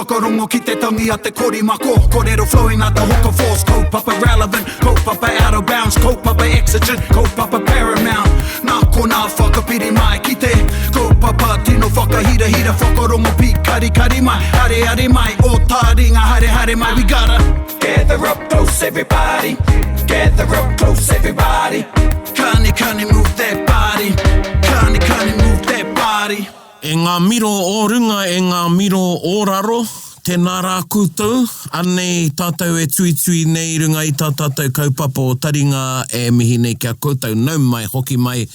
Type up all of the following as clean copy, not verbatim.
whakarongo ki te tangi a te korimako. Kōrero flowing out the hooker force. Kaupapa relevant, kaupapa out of bounds, kaupapa exigent, kaupapa paramount. Nā kona whakapiri mai ki te kaupapa tino whakahira whakarongo pi kari mai. Hare mai, o Taringa hare mai. We gotta gather up close everybody. Gather up close everybody. Kani move that body. Kani move that body. E ngā miro o runga, e ngā miro o raro, tēnā rā koutou. Anei tātou e tui nei runga i tā tātou kaupapa o Taringa e mihi nei kia koutou. Nau mai, hoki mai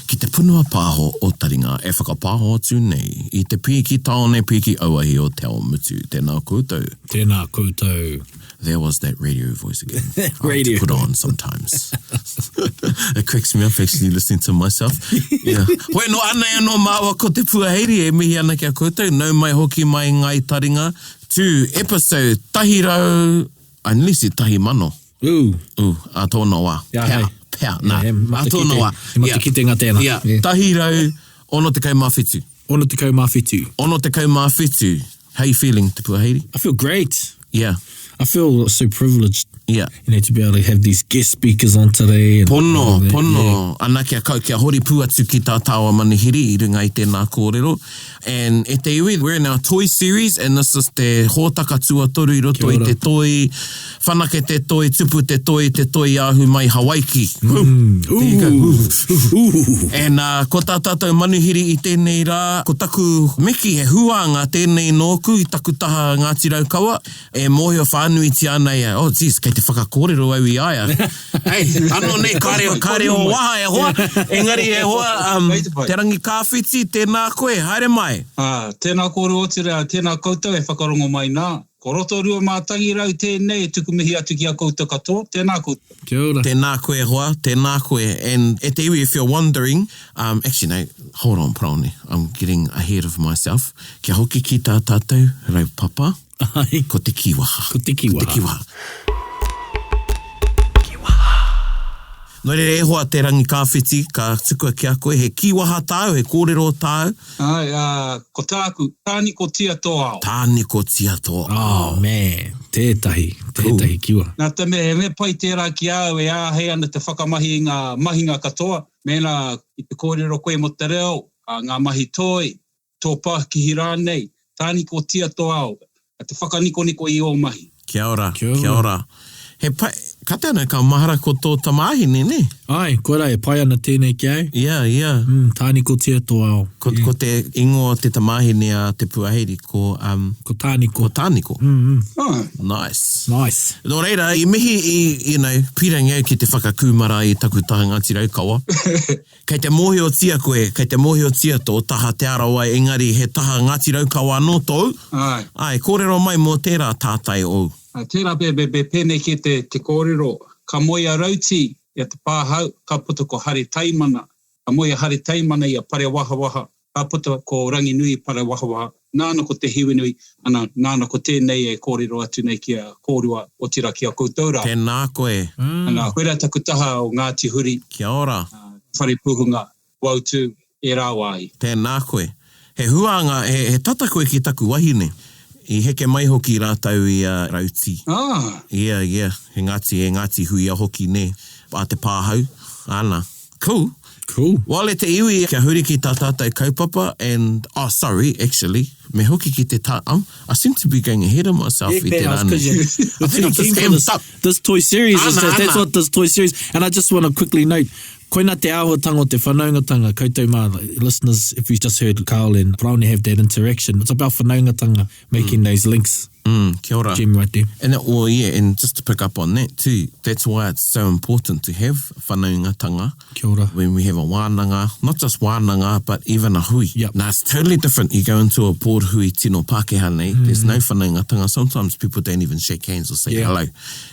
ki te punua pāho o Taringa e whakapāho atu nei. I te piki taone, piki auahi o te ao mutu. Tēnā koutou. Tēnā koutou. There was that radio voice again. Radio. I have to put on sometimes. It cracks me up actually listening to myself. Yeah. Hoi no ana e no māua ko te puaheiri e mihi ana kia koutou. Nau mai hoki mai ngai Taringa. To episode tahirau, unless it tahi mano. Ooh. A tōna wā. Yeah, Pea, nā. A tōna wā. He mata ki te ngā tēnā. Yeah. Tahirau, ono te kaumāwhitu. Ono te kaumāwhitu. Ono te kaumāwhitu. How you feeling, te puaheiri? I feel great. Yeah. I feel so privileged, Yeah. to be able to have these guest speakers on today. And Pono. Yeah. Ana kia hori pū atu ki tā tāua manihiri I runga I tēnā kōrero. And e te iwi, we're in our toy series, and this is te hōtaka tuatoru I roto I te toi, whanake te toi, tupu te toi ahu mai Hawaiki. There you go. And ko tā tātou manuhiri I tēnei rā, ko taku meki he huanga tēnei nōku I taku taha Ngāti Raukawa, e mōhio whānuiti ana ia, oh geez, kei te whakakōrero au I aia. Hei, ano nei, kāre o waha e hoa, engari e hoa, te rangi kāwhiti, tēnā koe, haere mai. Tēnā kōrero o te rea, tēnā koutou e whakarongo mai nā. Ko roto rua mātangi rau tēnei, e tuku mihi atu ki a koutou katoa, tēnā koutou. Kia ora. Tēnā koe hoa, tēnā koe. And e te iwi, if you're wondering, actually no, hold on, praone, I'm getting ahead of myself. Kia hoki ki tā tātou, rau papa, Ai. ko te kiwaha. Ko te kiwaha. Ko te kiwaha. No re hoa te rangi kāwhiti, ka tukua ki a koe, he kiwaha tāu, he kōrero tāu. Ai, ko tāku, tāni ko tia tō ao. Tāni ko tia tō ao. Oh, man. Tētahi kiwa. Nā te me pai tērā ki au e āhei ana te whakamahi I ngā mahinga katoa. Mēnā I te kōrero koe mo te reo, ngā mahi toi, tō pākihi rānei, tāni ko tia tō ao. Te whakaniko I o mahi. Kia ora. He pai, kate ana ka mahara ko tō tamahi ne? Ai, koera e pai ana tēnei ki au. Yeah. Tāni ko tia tō ao. Ko te ingo te tamahi ne a te puaheiri ko... Ko tāniko. Ko tāniko. Nice. Nō reira, I mihi I, pirangi au ki te whakakumara I taku taha Ngāti Raukawa. Kei te mohi o tia koe, kei te mohi o tia tō taha te arawa, engari he taha Ngāti Raukawa anō tōu. Ai, kōrero mai mō tērā tātai o. Tērā pēnei ki te kōrero, ka moia rauti, ia te pāhau, ka puta ko hari taimana, ka moia hari taimana ia pare waha, ka puta ko rangi nui pare waha, nāna ko te hiwi nui, ana nāna ko tēnei e kōrero atu nei ki a kōrua o tira ki a koutou rā. Tēnā koe. Ana koera taku taha o Ngāti Huri. Kia ora. Whare puhunga, Whatu, e rāwai. Tēnā koe. He huanga, he tata koe ki taku wahine. I heke mai hoki rātau I rauti. Yeah. He ngāti hui a hoki ne. A te pāhau. Ana. Cool. Well, e te iwi kia huri ki tā tātou kaupapa and... Oh, sorry, actually. Me hoki ki te I seem to be going ahead of myself. Yeah, I think I'm just amped up. This toy series, that's what this toy series... And I just want to quickly note... Koina te āhuatanga o te whanaungatanga, koutou mā, listeners, if you just heard Karl and Praone have that interaction, it's about whanaungatanga, making those links. Kia ora. Gem right there. And just to pick up on that too, that's why it's so important to have whanaungatanga. Kia ora. When we have a wānanga, not just wānanga, but even a hui. Yep. Now, it's totally different. You go into a pōr hui tino Pākehā nei, there's no whanaungatanga. Sometimes people don't even shake hands or say hello.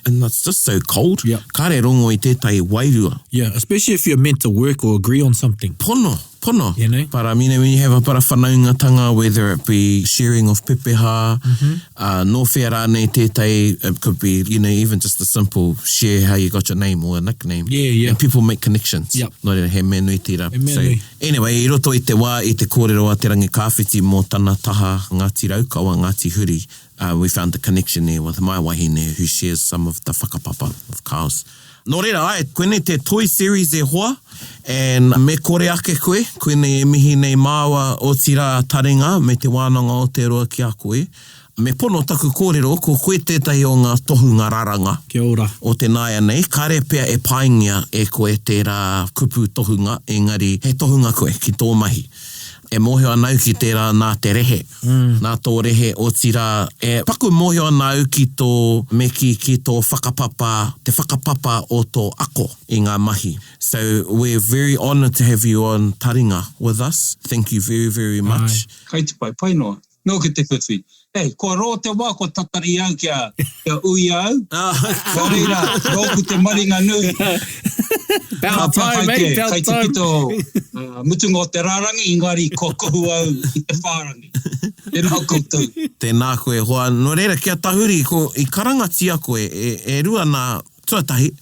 And that's just so cold. Yep. Kare rongo I tētai wairua. Yeah, especially if you're meant to work or agree on something. Pono. Pono. You know? Para mine, when you have a para whanaungatanga, whether it be sharing of pepeha, no whea rānei tētai, it could be, you know, even just a simple share how you got your name or a nickname. Yeah. And people make connections. Yep. No reira, he mea nui tira. He mea So, nui. anyway, I roto I te wā, I te kōrero a te rangi kāwhiti mō tana taha Ngāti Raukawa, Ngāti Huri. We found the connection there with my wahine who shares some of the whakapapa of Karl's. Nō reira, koene te toy series e hoa, and me kore ake koe, koene e mihi nei māua o tira Taringa, me te wānanga o te roa ki a koe. Me pono taku kōrero, ko koe tētahi o ngā tohunga Raranga. Kia ora. O te nāia nei, kare pia e paingia e koe te rā kupu tohunga, engari he tohunga koe ki tō mahi. E mōhio anau ki tērā nā te rehe. Nā tō rehe o tira, e paku mōhio anau ki tō meki ki tō whakapapa, te whakapapa o tō ako i ngā mahi. So we're very honoured to have you on Taringa with us. Thank you very, very much. Kai te pai noa. Nō ki te whiwhi. Hei, kua roa te wā, kua tatari au kia ui au. Ka reira, rōku te maringa nui. About time, mate, about Kai te time. pito mutunga o te rārangi, ingari ko kohu au i te whārangi. E rā koutou. Tēnā koe hoa. No reira, kia tahuri, ko i karangatia koe, e rua nā tuatahi,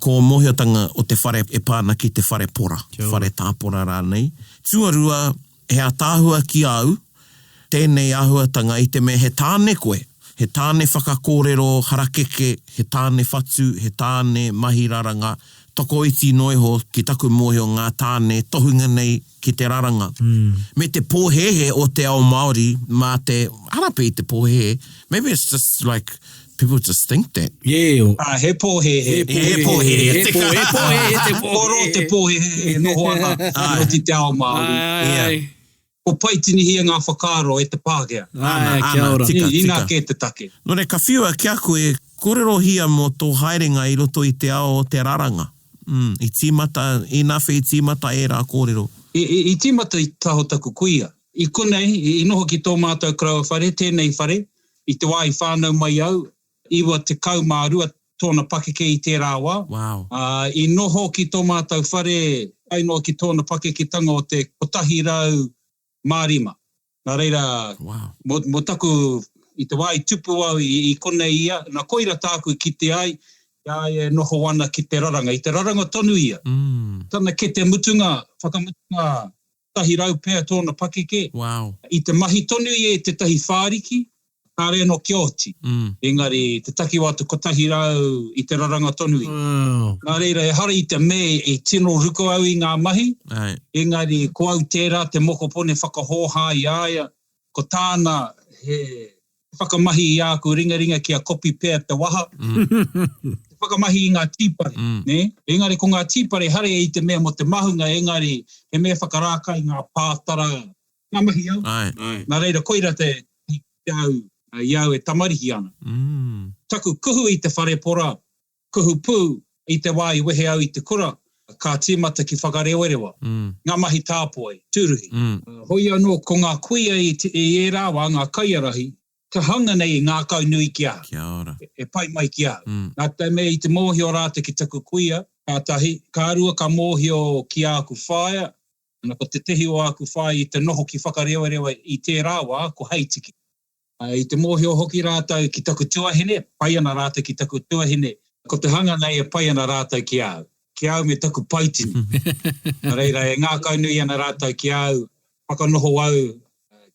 ko mōhiotanga o te whare e pāna ki te whare pora. Whare tāpora rānei. Tuarua, he a tāhua ki au, tēnei āhuatanga i te mea he tāne koe. He tāne whakakōrero harakeke, he tāne whatu, he tāne mahi raranga. Toko iti noiho ki taku mōhio ngā tāne tohunga nei ki te raranga. Me te pōhehe o te ao Māori, mā te harape I te pōhehe. Maybe it's just like people just think that. Yeah. He pōhehe. He pōhehe. Oro te pōhehe no hoana o te ao Māori. O paitini hia ngā whakaro e te Pākehā. Kia ora. Ina ke te take. No re, ka whiua kia koe, kōrero hia mō tō haerenga I roto I te ao o te raranga. I tīmata, I nawhi I tīmata e rā kōrero. I tīmata I taho taku kuia. I konei, I noho ki tō mātou kraua whare, tēnei whare, I te wā I whānau mai au, iwa te kaumārua tōna pakeke I te rāwā. Wow. I noho ki tō mātou whare, ainoa ki tōna pakeketanga o te kotahi rau mārima. Nā reira, mo taku I te wā I tupu au I konei ia, nā koira tāku ki te ai, ia e noho wana ki te raranga. I te raranga tonu ia. Tana ke te mutunga, whakamutunga, tahi rau pēr tōna pakeke. Wow. I te mahi tonu ia e te tahi whāriki, ka rea no kioti. Engari, te taki watu kotahi rau I te raranga tonu ia. Nā reira, e hara I te me e tino ruko au I ngā mahi. Engari, ko au tērā te moko pone whakahōhā I aia, ko tāna he whakamahi I aku ringa ki a kopi pēr te waha. Whakamahi I ngā tīpare. Ne? Engari, ko ngā tīpare hare I te mea mo te mahunga, engari, he mea whakarāka I ngā pātara, ngā mahi au. Nā reira, koira te au, iau e tamarihi ana. Taku kuhu I te whare pora, kuhu pū I te wā I wehe au I te kura, ka tīmata ki whakarewerewa. Ngā mahi tāpoi, tūruhi. Hoi anō, ko ngā kuia I e rāwa, ngā kaiarahi, ka hanga nei I ngā kau nui ki a. Kia ora. E pai mai ki a. Nā te mea I te mōhio rāta ki taku kuia, kātahi, ka arua ka mōhio ki a aku whaia, ana ko te tehi o aku whaia I te noho ki whakarewerewa I te rāwa, ko heitiki. I te mōhio hoki rātau ki taku tuahine, pai ana rātau ki taku tuahine, ko te hanga nei e pai ana rātau ki au. Ki au me taku paitini. Reira, e ngā kau nui ana rātau ki au, whakanoho au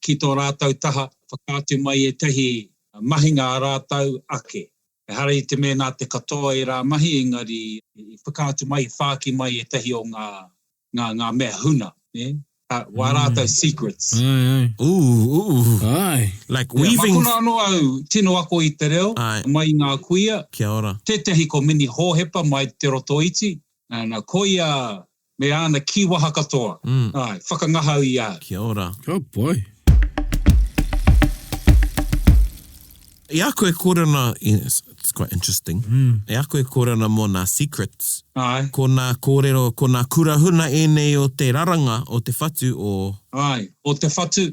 ki tō rātau taha, whakātu mai e tehi mahinga a rātau ake. E hara I te mea nā te katoa I rā mahi, engari I whakātu mai, whāki mai e tehi o ngā mea huna. Wā rātau secrets. Ai. Like weaving. Makuna anō au, tino ako I te reo, mai ngā kuia. Kia ora. Tētehi ko mini hōhepa mai te roto iti. Nā koia me ana kiwaha katoa. Ai, whakangahau I a. Kia ora. Oh boy. I a koe kōrana, it's quite interesting. I a koe kōrana mō nā secrets. Ai. Ko nā kōrero, ko nā kurahuna nei o te raranga, o te whatu, o... Ai, o te whatu,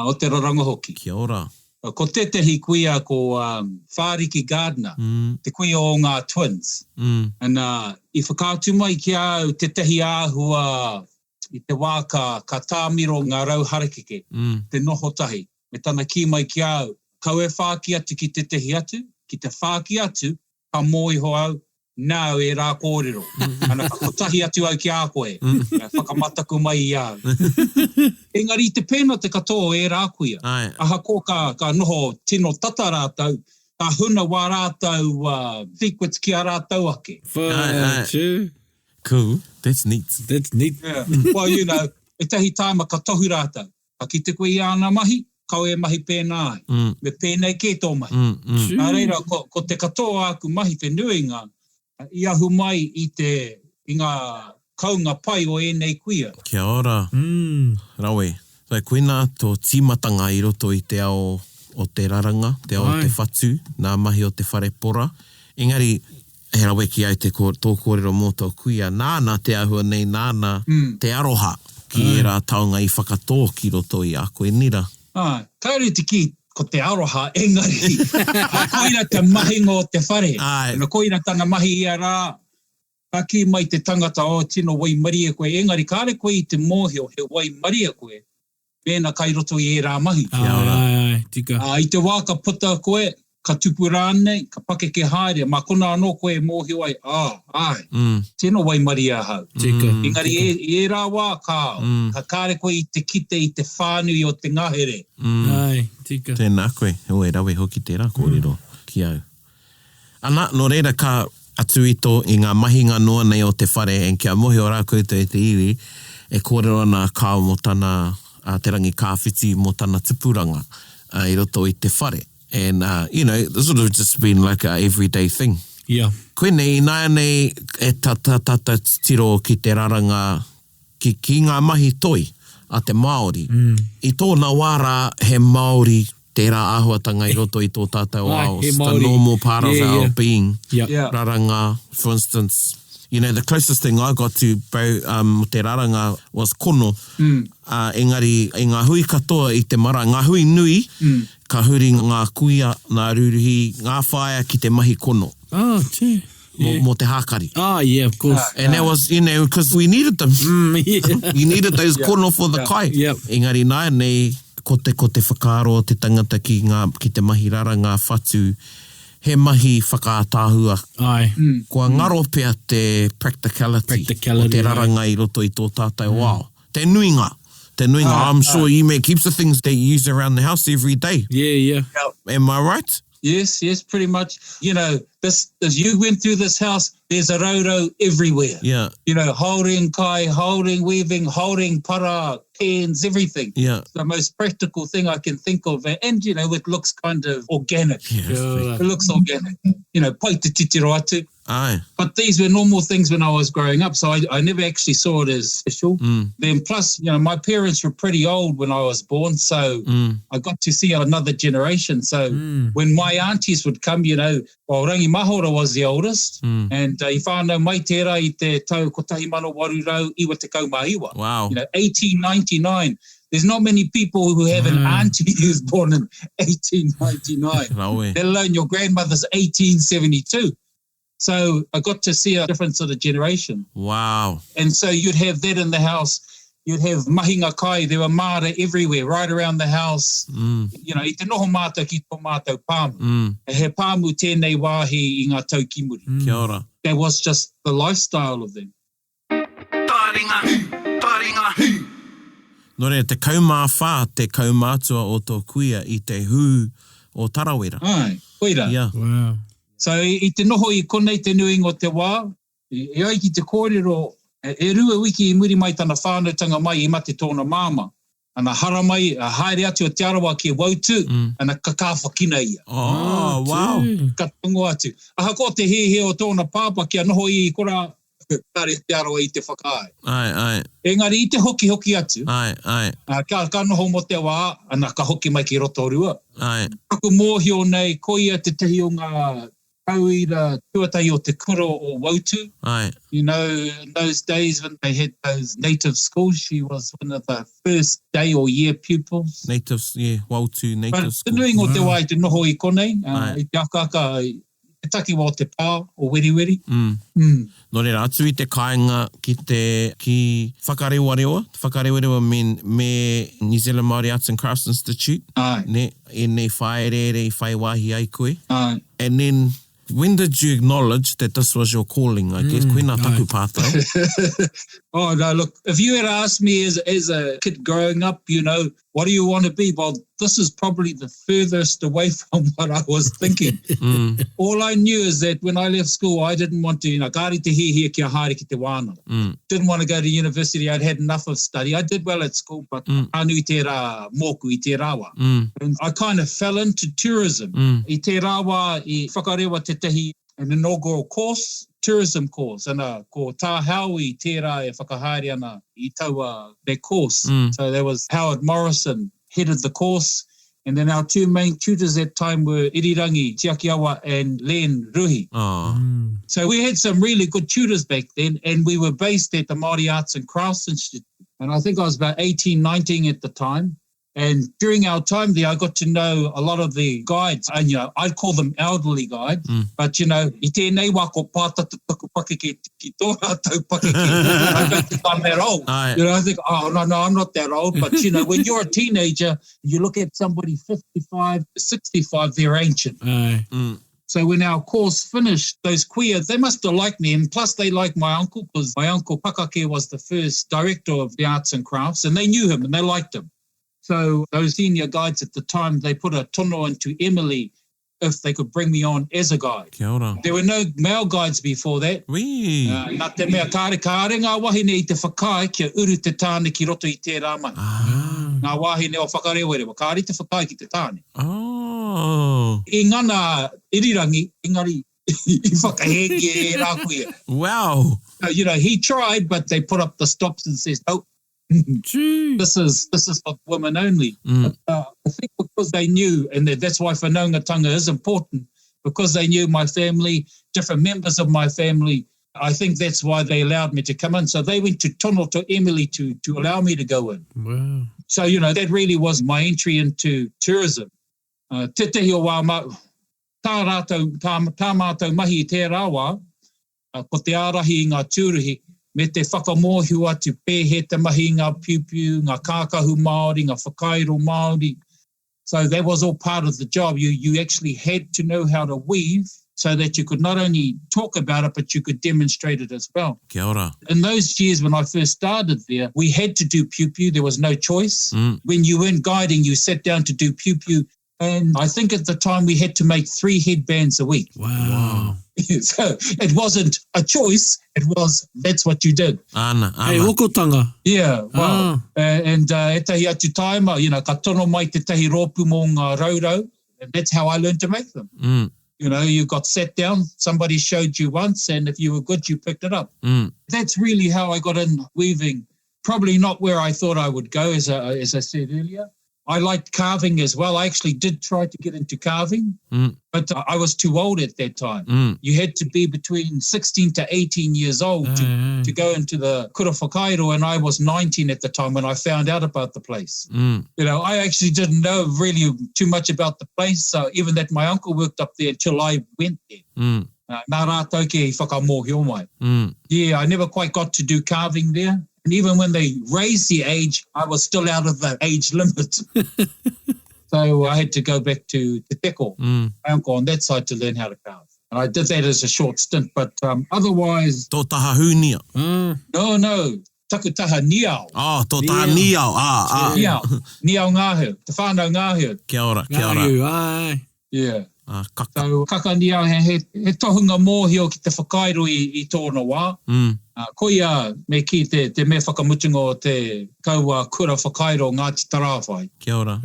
o te raranga hoki. Kia ora. Ko tētehi kuia ko Whāriki Gardner, te kuia o ngā twins. And I whakātu mai ki au te tehi āhua I te wā ka tāmiro ngā rau harakeke, te noho tahi. Me tana ki mai ki au, kau e whāki atu ki te tehi atu, ki te whāki atu, ka mōiho au, nāu e rā kōrero. Ana ka kotahi atu au ki a koe. Whakamataku mai i au. Engari te pēna te katoa e rā kuia. Aha ko ka noho tino tata rātau, ka huna wā rātau secrets ki a rātau ake. Cool. That's neat. That's neat. Yeah. Well, you know, e tahi tāma ka tohu rātau. Ka ki te koe i ana mahi, kau e mahi pēnā ai. Me pēnei kē tō mahi. Nā reira, ko te katoa aku mahi te nuinga, I ahu mai I ngā kaunga pai o enei kuia. Kia ora. Rawe. So, koina tō tīmatanga I roto I te ao o te Raranga, te ao o te Whatu, nā mahi o te wharepora. Engari, he rawe ki ai tō kōrero mō tō kuia, nāna te ahua nei, nāna te aroha ki e rā taonga I whakatō ki roto I a koe nira. Kaore te ki, ko te aroha, engari. Koina te mahinga o te whare. No koina tana mahi ia rā. Ka ki mai te tangata o tino wai maria koe. Engari, kāre koe I te mōhio he wai maria koe. Pēna kai roto I e rā mahi. Tika. I te wā ka puta koe, ka tupu rānei, ka pake ke haere, mā kona anō koe mōhio ai. Tēnā wai maria hau. Tika. Engari, e rā wā ka kāre koe I te kite I te whānui o te ngahere. Tika. Tēnā koe, hoi rawe hoki tērā kōrero ki au. Ana, no reira ka atuito I ngā mahinga noa nei o te whare, en kia mohi o rā koutou e te iwi, e kōrero ana kāo mo tana te rangi kāwhiti mo tana tipuranga I roto I te whare. And, you know, this would have just been like a everyday thing. Yeah. Koe nei, nāia nei e tata tiro ki te Raranga ki ngā mahi toi a te Māori. I tōna wāra he Māori tērā āhuatanga I roto I tō tātou ao. It's the normal part of our being. Raranga, for instance, you know, the closest thing I got to te Raranga was kono. Engari, I ngā hui katoa I te mara, ngā hui nui, ka huri ngā kuia, ngā ruruhi, ngā whaia ki te mahi kono. Mo te hākari. Yeah, of course. And that was, you know, because we needed them. You needed those kono for the kai. Engari, nāia nei, ko te whakaaro te tangata ki te mahi Raranga Whatu, he mahi whakātāhua. Kua ngaro pia te practicality o te Raranga I roto I tō tātou wao. Te nuinga. I'm sure you make heaps of things that you use around the house every day. Yeah. Am I right? Yes, pretty much. You know, as you went through this house, there's a roro everywhere. Yeah. You know, holding kai, holding weaving, holding para, pens, everything. Yeah. It's the most practical thing I can think of. And, you know, it looks kind of organic. It looks organic. You know, pai te titiro atu. But these were normal things when I was growing up, so I never actually saw it as special. Then plus, you know, my parents were pretty old when I was born, so I got to see another generation. So when my aunties would come, you know, well, Rangi Mahora was the oldest, and I whānau mai tērā I te tau kotahi mano waru rau iwa te kaumaiwa. Wow. You know, 1899. There's not many people who have an auntie who's born in 1899, let alone your grandmother's 1872. So I got to see a different sort of generation. Wow. And so you'd have that in the house. You'd have mahinga kai. There were mara everywhere, right around the house. You know, I te noho mātou ki tō mātou pāmu. E he pāmu tēnei wāhi I ngā taukimuri. Kia ora. That was just the lifestyle of them. Taringa. No rea, te kaumāwha, te kaumātua o tō kuia I te hū o Tarawera. Koira. Yeah. Wow. So I te noho I konei te nuinga o te wā, e ai ki te kōrero, e rua wiki I muri mai tana whānautanga mai I mate tōna māma. Ana hara mai, a haere atu o te arawa ki Whatu, ana kakāwha kina ia. Oh, wow. Ka tongo atu. Aha ko te hehe o tōna pāpa kia noho I kora, kāre te arawa I te whakaai. Engari I te hoki atu. Ka noho mo te wā, ana ka hoki mai ki roto rua. Kaku mōhio nei, koia te tehi o ngā tauira tuatahi o te kuro o Whatu. You know, in those days when they had those native schools, she was one of the first day or year pupils. Natives, Whatu native school. school. Te nuinga o te wai te noho I konei, I te akaka, Te takiwa o te pā, o wiriwiri. No reira, atu I te kāinga ki whakarewarewa. Whakarewarewa me New Zealand Māori Arts and Crafts Institute. Ai. Ne, e nei whae rere, whae wāhi ai koe. Ai. And then, when did you acknowledge that this was your calling, I guess? Koe nā taku pātai. Oh, no, look, if you had asked me as a kid growing up, you know, what do you want to be? Well, this is probably the furthest away from what I was thinking. All I knew is that when I left school, I didn't want to, you know, kāri te hihia kia haere ki te wānanga. Didn't want to go to university. I'd had enough of study. I did well at school, but anu I te rā mōku I te rāwa. And I kind of fell into tourism. I te rāwa, I whakarewa te tehi, an inaugural course, tourism course, and ko tā Howie tērā e whakahaere ana I taua their course. So there was Howard Morrison headed the course, and then our two main tutors at that time were Irirangi Tiakiawa and Len Ruhi. So we had some really good tutors back then, and we were based at the Māori Arts and Crafts Institute. And I think I was about 18, 19 at the time. And during our time there, I got to know a lot of the guides. And, you know, I'd call them elderly guides. But, you know, I tēnei wā ko pātata tuku pakeke ki tō rātou pakeke. I don't think I'm that old. You know, I think, oh, no, I'm not that old. But, you know, when you're a teenager, you look at somebody 55, 65, they're ancient. So when our course finished, those queer, they must have liked me. And plus they liked my uncle, because my uncle Pakake was the first director of the arts and crafts. And they knew him and they liked him. So those senior guides at the time, they put a tono into Emily if they could bring me on as a guide. Kia ora. There were no male guides before that. Nā te mea kāre ngā wahine I te whakai kia uru te tāne ki roto I tērā mai. Ngā wahine o whakarewerewa, kāre te whakai ki te tāne. I ngana irirangi, engari, I whakaheke e rā kuia. Wow. So, you know, he tried, but they put up the stops and says, oh, this is for women only. But, I think because they knew, and that's why whanaungatanga is important, because they knew my family, different members of my family, I think that's why they allowed me to come in. So they went to Tono to Emily to allow me to go in. Wow. So, you know, that really was my entry into tourism. Te tehi o wā tā mātou mahi I tērā wā, ko te ārahi I ngā tūruhi, me te whakamōhiu atu pēhe te mahi ngā piu-piu, ngā kākahu Māori, ngā whakairo Māori. So that was all part of the job. You actually had to know how to weave so that you could not only talk about it, but you could demonstrate it as well. Kia ora. In those years when I first started there, we had to do piu-piu. There was no choice. When you weren't guiding, you sat down to do piu-piu. And I think at the time we had to make 3 headbands a week. Wow. So it wasn't a choice. It was, that's what you did. Hey, okotanga. Yeah, wow. And e tahi atu taima, you know, ka tono mai te tahi rōpu mō ngā raurau. And that's how I learned to make them. You know, you got sat down, somebody showed you once, and if you were good, you picked it up. That's really how I got in weaving. Probably not where I thought I would go, as I said earlier. I liked carving as well. I actually did try to get into carving, but I was too old at that time. You had to be between 16 to 18 years old to go into the kura whakairo, and I was 19 at the time when I found out about the place. You know, I actually didn't know really too much about the place, so even that my uncle worked up there until I went there. Nā rātou ke whakamōhio mai. Yeah, I never quite got to do carving there. And even when they raised the age, I was still out of the age limit. So I had to go back to Te Teko, my uncle on that side, to learn how to carve. And I did that as a short stint, but otherwise... Tō taha hūnia. No. Takutaha niao. Oh, tō taha niao. Niao. Niao ngāheu. Te whānau ngāheu. Kia ora. Yeah. Kaka. So kaka niao he tohunga mōhio ki te whakairo I tōna wā. Koia me ki te me whakamutunga o te kaua kura whakairo Ngāti Tarawhai. Kia ora.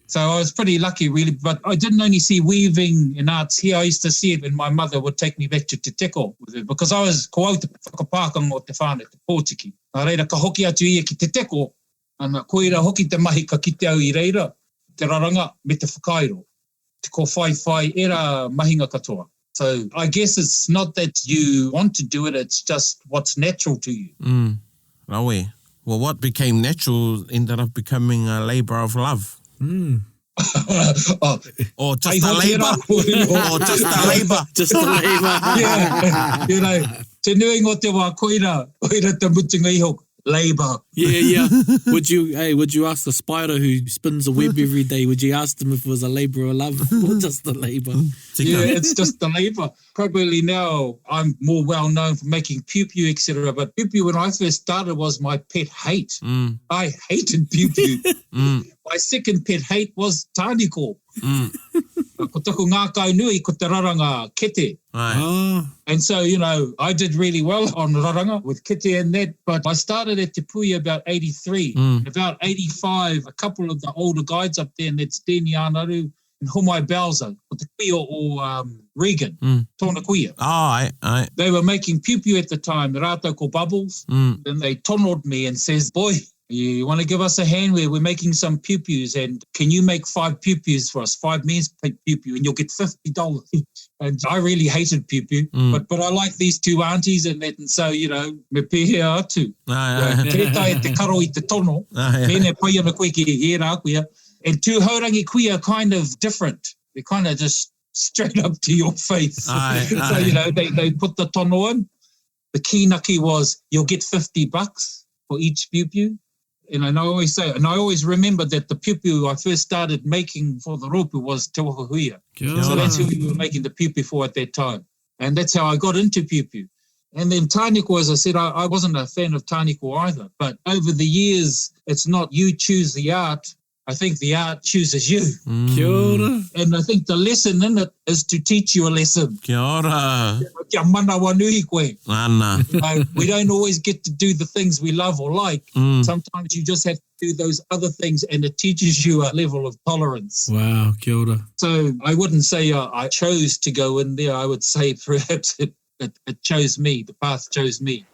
So I was pretty lucky really, but I didn't only see weaving in arts here. I used to see it when my mother would take me back to Te Teko with it, because I was ko au te whakapākanga o te whāne, te Pōtiki. Nā reira ka hoki atu ia ki Te Teko, ana koira hoki te mahi ka kite au I reira, te raranga me te whakairo. Te ko whai era mahinga katoa. So I guess it's not that you want to do it, it's just what's natural to you. Rawe. Well, what became natural ended up becoming a labour of love. Or just a labour. Or just a labour. Just a labour. Yeah, you know, te nui ngō te wā koira te mutunga iho, labour. Yeah. Would you ask the spider who spins a web every day, would you ask them if it was a labour or love or just a labour? Yeah, it's just the labour. Probably now I'm more well known for making pew-pew, etc. But pew-pew, when I first started, was my pet hate. I hated pew-pew. My second pet hate was tāniko. Ko taku ngā kau nui ko te raranga kete. And so, you know, I did really well on raranga with kete and that, but I started at Te Pui about 83. About 85, a couple of the older guides up there, and that's Deni Anaru and Homai Bowser, or the kuia or Regan, tōna kuia. Aye. They were making pew-pew at the time, the rātou ko Bubbles. Then they tonoed me and says, boy, you want to give us a hand? We're making some pew-pews, and can you make 5 pew-pews for us, 5 men's pew-pew, and you'll get $50 each. And I really hated pew-pew, but I like these 2 aunties and that, and so, you know, me pēhea atu. Tētai te karo I te tono, mene pai ana koe ki e rā kuia. And 2 haurangi kuia are kind of different. They're kind of just straight up to your face. So, you know, they put the tono in. The kīnaki was, you'll get $50 for each pew-pew. And I always say, and I always remember that the pew-pew I first started making for the ropu was Te Wakahuia. So that's who we were making the pew-pew for at that time. And that's how I got into pew-pew. And then tāniko, as I said, I wasn't a fan of tāniko either. But over the years, it's not you choose the art. I think the art chooses you. Kia ora. And I think the lesson in it is to teach you a lesson. Kia ora. Kia mana wanuhi koe. Ana. You know, we don't always get to do the things we love or like. Sometimes you just have to do those other things, and it teaches you a level of tolerance. Wow, kia ora. So I wouldn't say I chose to go in there. I would say perhaps it chose me. The path chose me.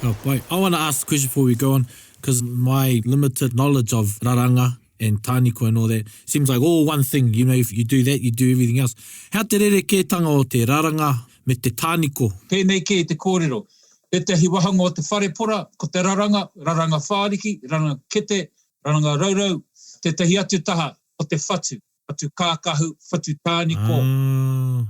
Oh, wait. I want to ask a question before we go on, because my limited knowledge of raranga and tāniko and all that seems like all one thing. You know, if you do that, you do everything else. How te rerekētanga o te raranga me te tāniko? Pēnei ke te kōrero. E te hiwahanga o te wharepora, ko te raranga whāriki, raranga kete, raranga raurau, te tahi atu taha o te whatu, whatu kākahu, whatu tāniko.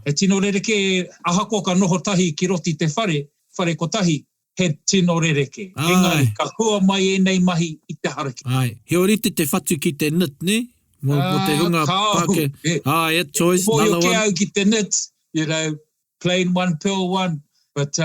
E tino rereke, ahako ka noho tahi ki roti te whare ko tahi, he tino rereke. Engari, ka hua mai e nei mahi I te haraki. Ai, he orite te whatu ki te knit, ne? Mo te hunga pāke. Yeah, choice, another one. Before you au ki te knit, you know, plain one, pearl one. But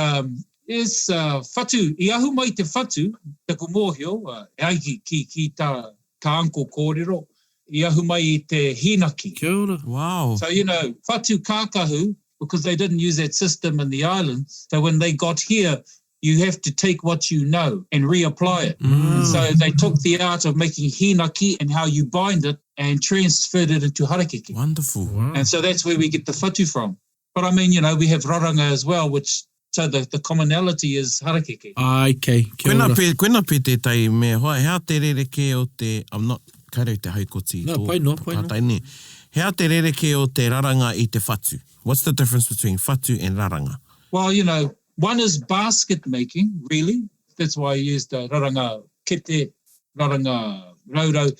yes, whatu, I ahu mai te whatu, te kumōhio, ai ki tā anko kōrero, I ahu mai I te hinaki. Kia ora. Wow. So, you know, whatu kākahu, because they didn't use that system in the islands, so when they got here, you have to take what you know and reapply it. And so they took the art of making hinaki and how you bind it and transferred it into harakeke. Wonderful. Wow. And so that's where we get the whatu from. But I mean, you know, we have raranga as well, which, so the commonality is harakeke. Okay, kia ora. Koina pe te tai me hoa, hea te rereke o te, I'm not, kairau te haikoti. No, pai no. Hea te rereke o te raranga I te whatu. What's the difference between whatu and raranga? Well, you know, one is basket making, really. That's why I used raranga kete, raranga raurau,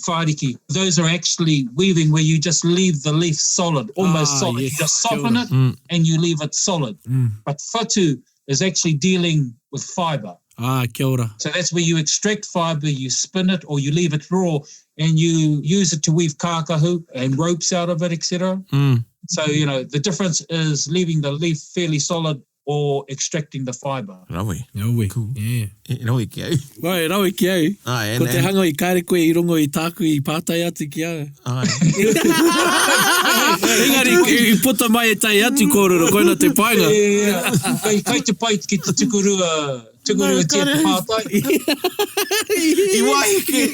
whāriki. Those are actually weaving where you just leave the leaf solid, almost solid. Yes. You just soften it and you leave it solid. But whatu is actually dealing with fibre. Kia ora. So that's where you extract fibre, you spin it or you leave it raw and you use it to weave kākahu and ropes out of it, etc. So, you know, the difference is leaving the leaf fairly solid or extracting the fibre. Raui. Cool. Yeah. Raui ki au. Wai, raui ki au. Ko te hanga I kaere koe I rongo I tāku I pātai atu ki au. Engari, I puta mai e tai atu kōrero, koina te painga. Kai te pai ki te tukurua tia te pātai. I wahike.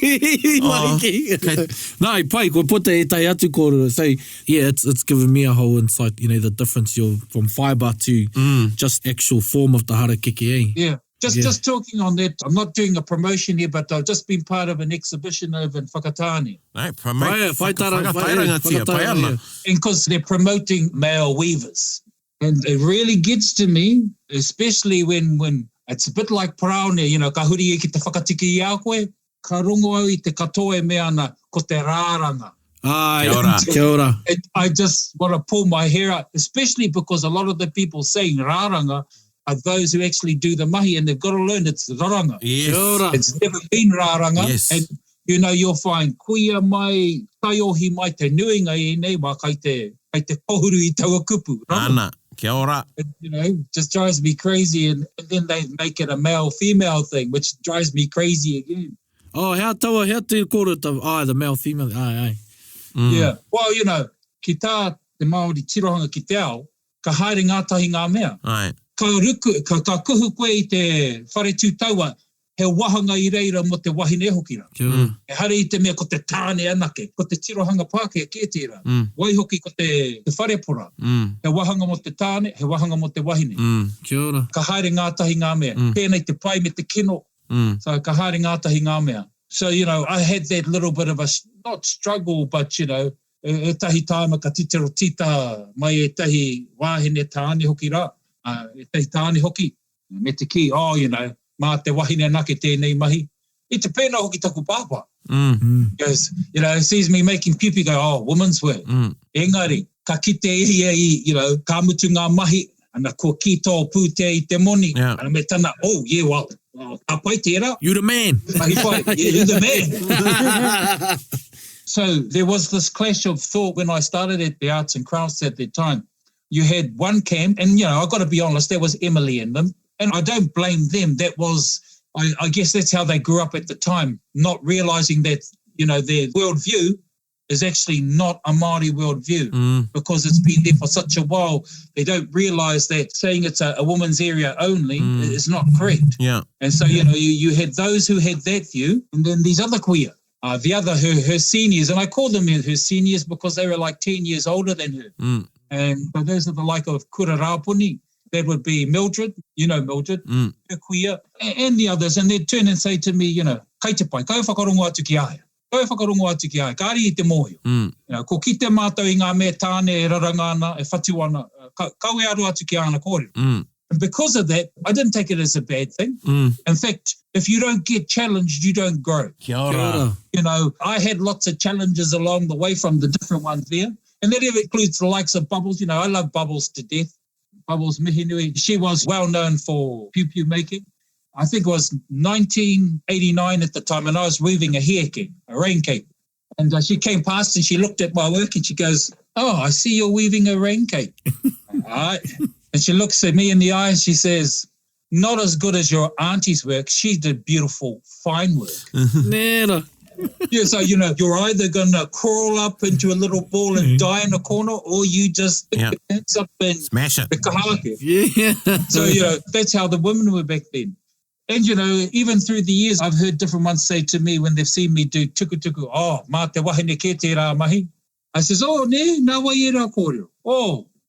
No, I pai, ko puta e tai atu kōrero. So, yeah, it's given me a whole insight, you know, the difference you're from fibre to just actual form of the harakeke, eh? Yeah. Just talking on that, I'm not doing a promotion here, but I've just been part of an exhibition over in Whakatane. Right, Whakatarangatira. And because they're promoting male weavers. And it really gets to me, especially when it's a bit like paraone, you know, ka huri e ki te whakatiki I a koe. ka rongo au I te katoe me ana ko te rāranga. Kia ora. I just want to pull my hair out, especially because a lot of the people saying rāranga are those who actually do the mahi, and they've got to learn it's raranga. Yes. Kia ora. It's never been rāranga. Yes. And, you know, you'll find kuia mai, taiohi mai te nuinga I nei, wa kai te kohuru I taua kupu. Ana, kia ora. It, you know, just drives me crazy. And then they make it a male-female thing, which drives me crazy again. Oh, how te kōrero the male-female, ai. Yeah. Well, you know, ki tā te Māori tirohanga ki te ao, ka haere ngātahi ngā mea. Ai. Ka kuhu koe I te whare tūtaua, he wahanga I reira mo te wahine hoki ra. He hare I te mea ko te tāne anake, ko te tirohanga Pākehā kētera. Waihoki ko te wharepora. He wahanga mo te tāne, he wahanga mo te wahine. Kia ora. Ka haere ngātahi ngā mea. Pēnei te pai me te kino. So ka haere ngātahi ngā mea. So, you know, I had that little bit of a, not struggle, but, you know, e tahi tāma ka titero tita mai e tahi wāhine tāne hoki ra. E tahi tāne hoki. Me te ki, you know, mā te wahine anake tēnei mahi. I te pēnā hoki taku pāpā. Because, you know, it sees me making pipi go, woman's work. Engari, ka kite ia I, you know, ka mutu ngā mahi, ana ko ki tō pūtea I te moni. Ana me tana, yeah, well, ka pai tērā. You the man. You're the man. So there was this clash of thought when I started at the Arts and Crafts at that time. You had one camp, and, you know, I've got to be honest, there was Emily in them. And I don't blame them. That was, I guess that's how they grew up at the time, not realising that, you know, their worldview is actually not a Māori worldview because it's been there for such a while. They don't realise that saying it's a woman's area only is not correct. Yeah. And so, you know, you had those who had that view, and then these other queer, the other, her seniors, and I call them her seniors because they were like 10 years older than her. And so those are the like of Kura Rāpuni. That would be Mildred, you know Mildred, her queer, and the others. And they'd turn and say to me, you know, kei te pai, kau whakarongo atu ki aia. Kau whakarongo atu ki aia, kāri I te mōhio. You know, ko ki te mātou I ngā mea tāne e raranga ana, e whatu ana, kau e aru atu ki ana kōrero. And because of that, I didn't take it as a bad thing. In fact, if you don't get challenged, you don't grow. Kia ora. You know, I had lots of challenges along the way from the different ones there. And that includes the likes of Bubbles. You know, I love Bubbles to death. Bubbles Mihinui. She was well known for pew making. I think it was 1989 at the time, and I was weaving a hair cape, a rain cape. And she came past and she looked at my work and she goes, I see you're weaving a rain cape. All right. And she looks at me in the eye and she says, not as good as your auntie's work. She did beautiful, fine work. Nera. Yeah, so, you know, you're either going to crawl up into a little ball and die in a corner, or you just pick your hands up and smash it. Yeah. So, you know, that's how the women were back then. And, you know, even through the years, I've heard different ones say to me when they've seen me do tuku, mā te wahine ke te rā mahi. I says, ne, nā wai e rā kōrero.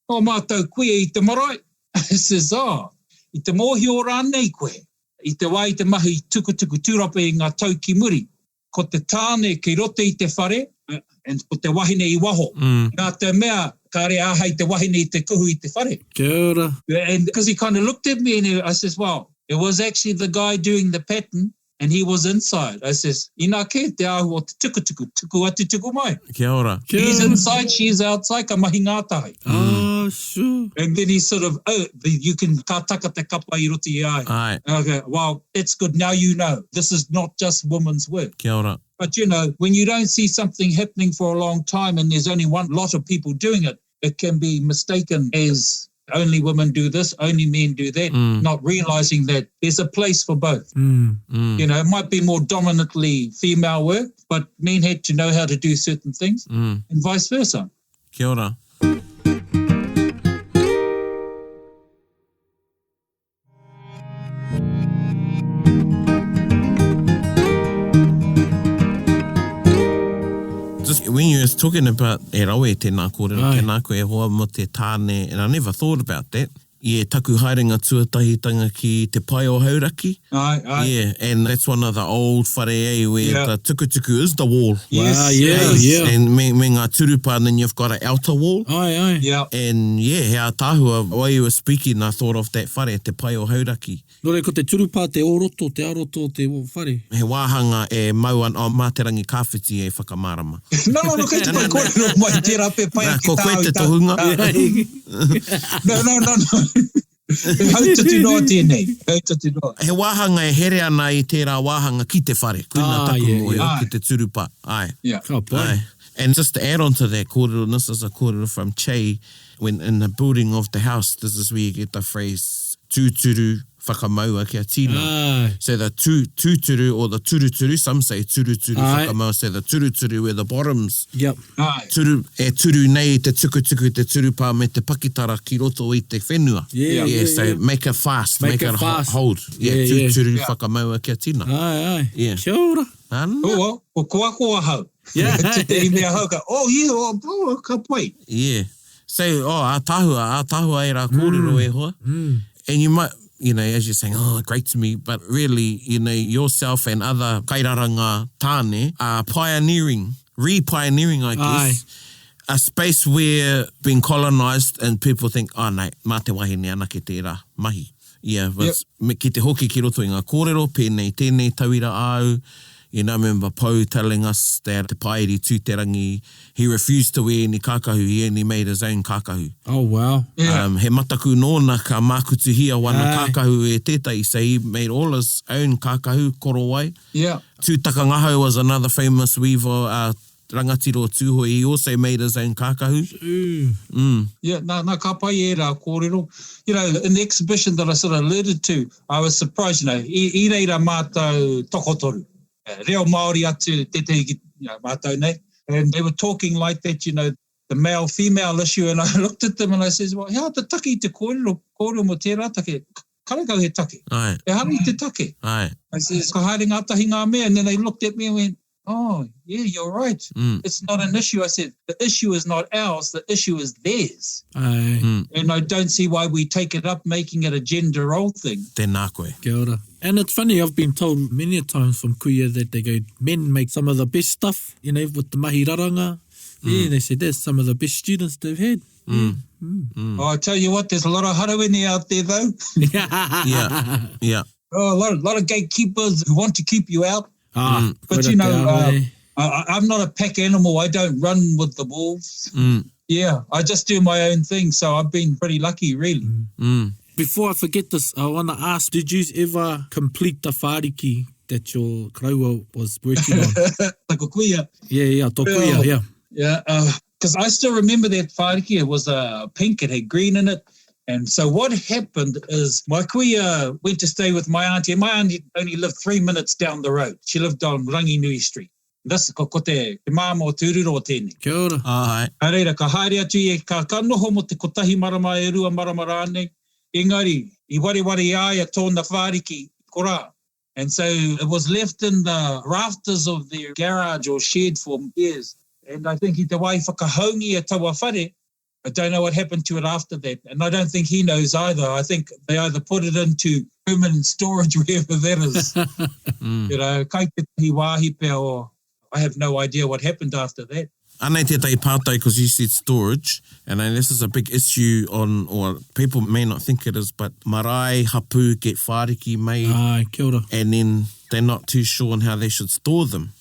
Mātou kuia I te marae. I says, I te mōhio rānei koe. I te wai te mahi tuku tūrapa I ngā tau ki muri. Ko te tāne ki rote I te whare, and ko te wahine I waho. Nā te mea, ka re āhei te wahine I te kuhu I te whare. Kia ora. And because he kind of looked at me and I says, wow, it was actually the guy doing the pattern and he was inside. I says, ina ke te ahu o te tuku atu tuku mai. Kia ora. He's inside, she's outside, ka mahi ngātahi. Oh, sure. And then he sort of, you can ka taka te kapa I roti I. Ai. Okay, well, that's good. Now you know. This is not just women's work. Kia ora. But, you know, when you don't see something happening for a long time and there's only one lot of people doing it, it can be mistaken as only women do this, only men do that, not realising that there's a place for both. You know, it might be more dominantly female work, but men had to know how to do certain things and vice versa. Kia ora. When you was talking about e rawe tēnā kōrero, tēnā koe e hoa mo te tāne, and I never thought about that. Yeah, taku haerenga tuatahitanga ki te pai o hauraki. Aye. Yeah, and that's one of the old whare where the tukutuku is the wall. Yes, Wow, yes. yeah. And me ngā turupa, and then you've got an outer wall. Aye. Yeah. And yeah, hea tāhua, while you were speaking, I thought of that whare, te pai o hauraki. Nore, ko te turupa, te oroto, te aroto, te whare. He wāhanga e mau an o Māterangi Kāwhiti e whakamārama. No, kei te pai kōrero mai te rape pai Nā, ki ko koe te tohunga. No. Hautatu noa tēnei. Hautatu noa. He wāhanga e here ana i tērā wāhanga ki te whare. Kuina taku moe o Aye. ki te turupa. Aye. Yeah. Ka pai. Aye. And just to add on to that kōrero, this is a kōrero from Che, when in the building of the house, this is where you get the phrase tūturu whakamaua kia tīna. Aye. So the tūturu or the turuturu, some say turuturu Aye. whakamaua, so the turuturu where the bottoms Yep. Aye. turu nei te tukutuku te turupa me te pakitara ki roto i te whenua. Yeah, So yeah. make it fast, Make make it it fast. hold. Yeah, Yeah, tūturu yeah. whakamaua kia tīna. Aye. Yeah. Kia ora. Ana. Oh, o koa hau. Yeah. Te mea hau ka, ka pai. Yeah. So, ātahua e rā kōrero e hoa. And you might, as you're saying, great to me, but really, yourself and other kairaranga tāne are re-pioneering, I guess, a space where being colonised and people think, nei, mā te wahine ana ke tērā mahi. Yeah, but ki te hoki ki roto i ngā kōrero, tēnei tauira au. I remember Pau telling us that te paeri tūterangi, he refused to wear any kakahu, he only made his own kakahu. Oh, wow. Yeah. He mataku nōna ka mākutuhia wana kakahu e tētai, so he made all his own kakahu, korowai. Yeah. Tikanga was another famous weaver, Rangatira o Tūhoi, he also made his own kakahu. Yeah, nā ka pai e rā kōrero. In the exhibition that I sort of alluded to, I was surprised, I reira mātou tokotoru. Reo Māori atu te mātou nei. And they were talking like that, the male-female issue, and I looked at them and I says, well, hea te take te kōrero mo tērā take, karekau he take. Aye. E hari te take. Aye. I says, ka haere ngā tahi ngā mea, and then they looked at me and went, oh, yeah, you're right. It's not an issue. I said, the issue is not ours, the issue is theirs. Aye. And I don't see why we take it up, making it a gender role thing. Tēnā koe. Kia ora. And it's funny, I've been told many a times from kuia that they go, men make some of the best stuff, with the mahi raranga. Yeah, they said that's some of the best students they've had. Oh, I tell you what, there's a lot of harawene out there, though. Yeah. Oh, a lot of gatekeepers who want to keep you out. But, I'm not a pack animal. I don't run with the wolves. Yeah, I just do my own thing. So I've been pretty lucky, really. Before I forget this, I want to ask, did you ever complete the whāriki that your kraua was working on? Like a kuia. Yeah, tō kuia, yeah. Yeah, because I still remember that whāriki. It was pink, it had green in it. And so what happened is my kuia went to stay with my auntie. And my auntie only lived 3 minutes down the road. She lived on Ranginui Street. This ko te māmo tūruro o tēnei. Kia ora. Aye. A reira, ka haere atu e ka noho mo te kotahi marama e rua marama rānei. Engari, I wari ai a tōna whāriki korā. And so it was left in the rafters of their garage or shed for years. And I think I te wai whakahaungi a taua whare. I don't know what happened to it after that. And I don't think he knows either. I think they either put it into permanent storage, wherever that is. Kai te tahi wāhi pēr, or I have no idea what happened after that. Anei tētai pātai, because you said storage, and this is a big issue or people may not think it is, but marae, hapu, get whāriki made. Aye, kia ora. And then they're not too sure on how they should store them.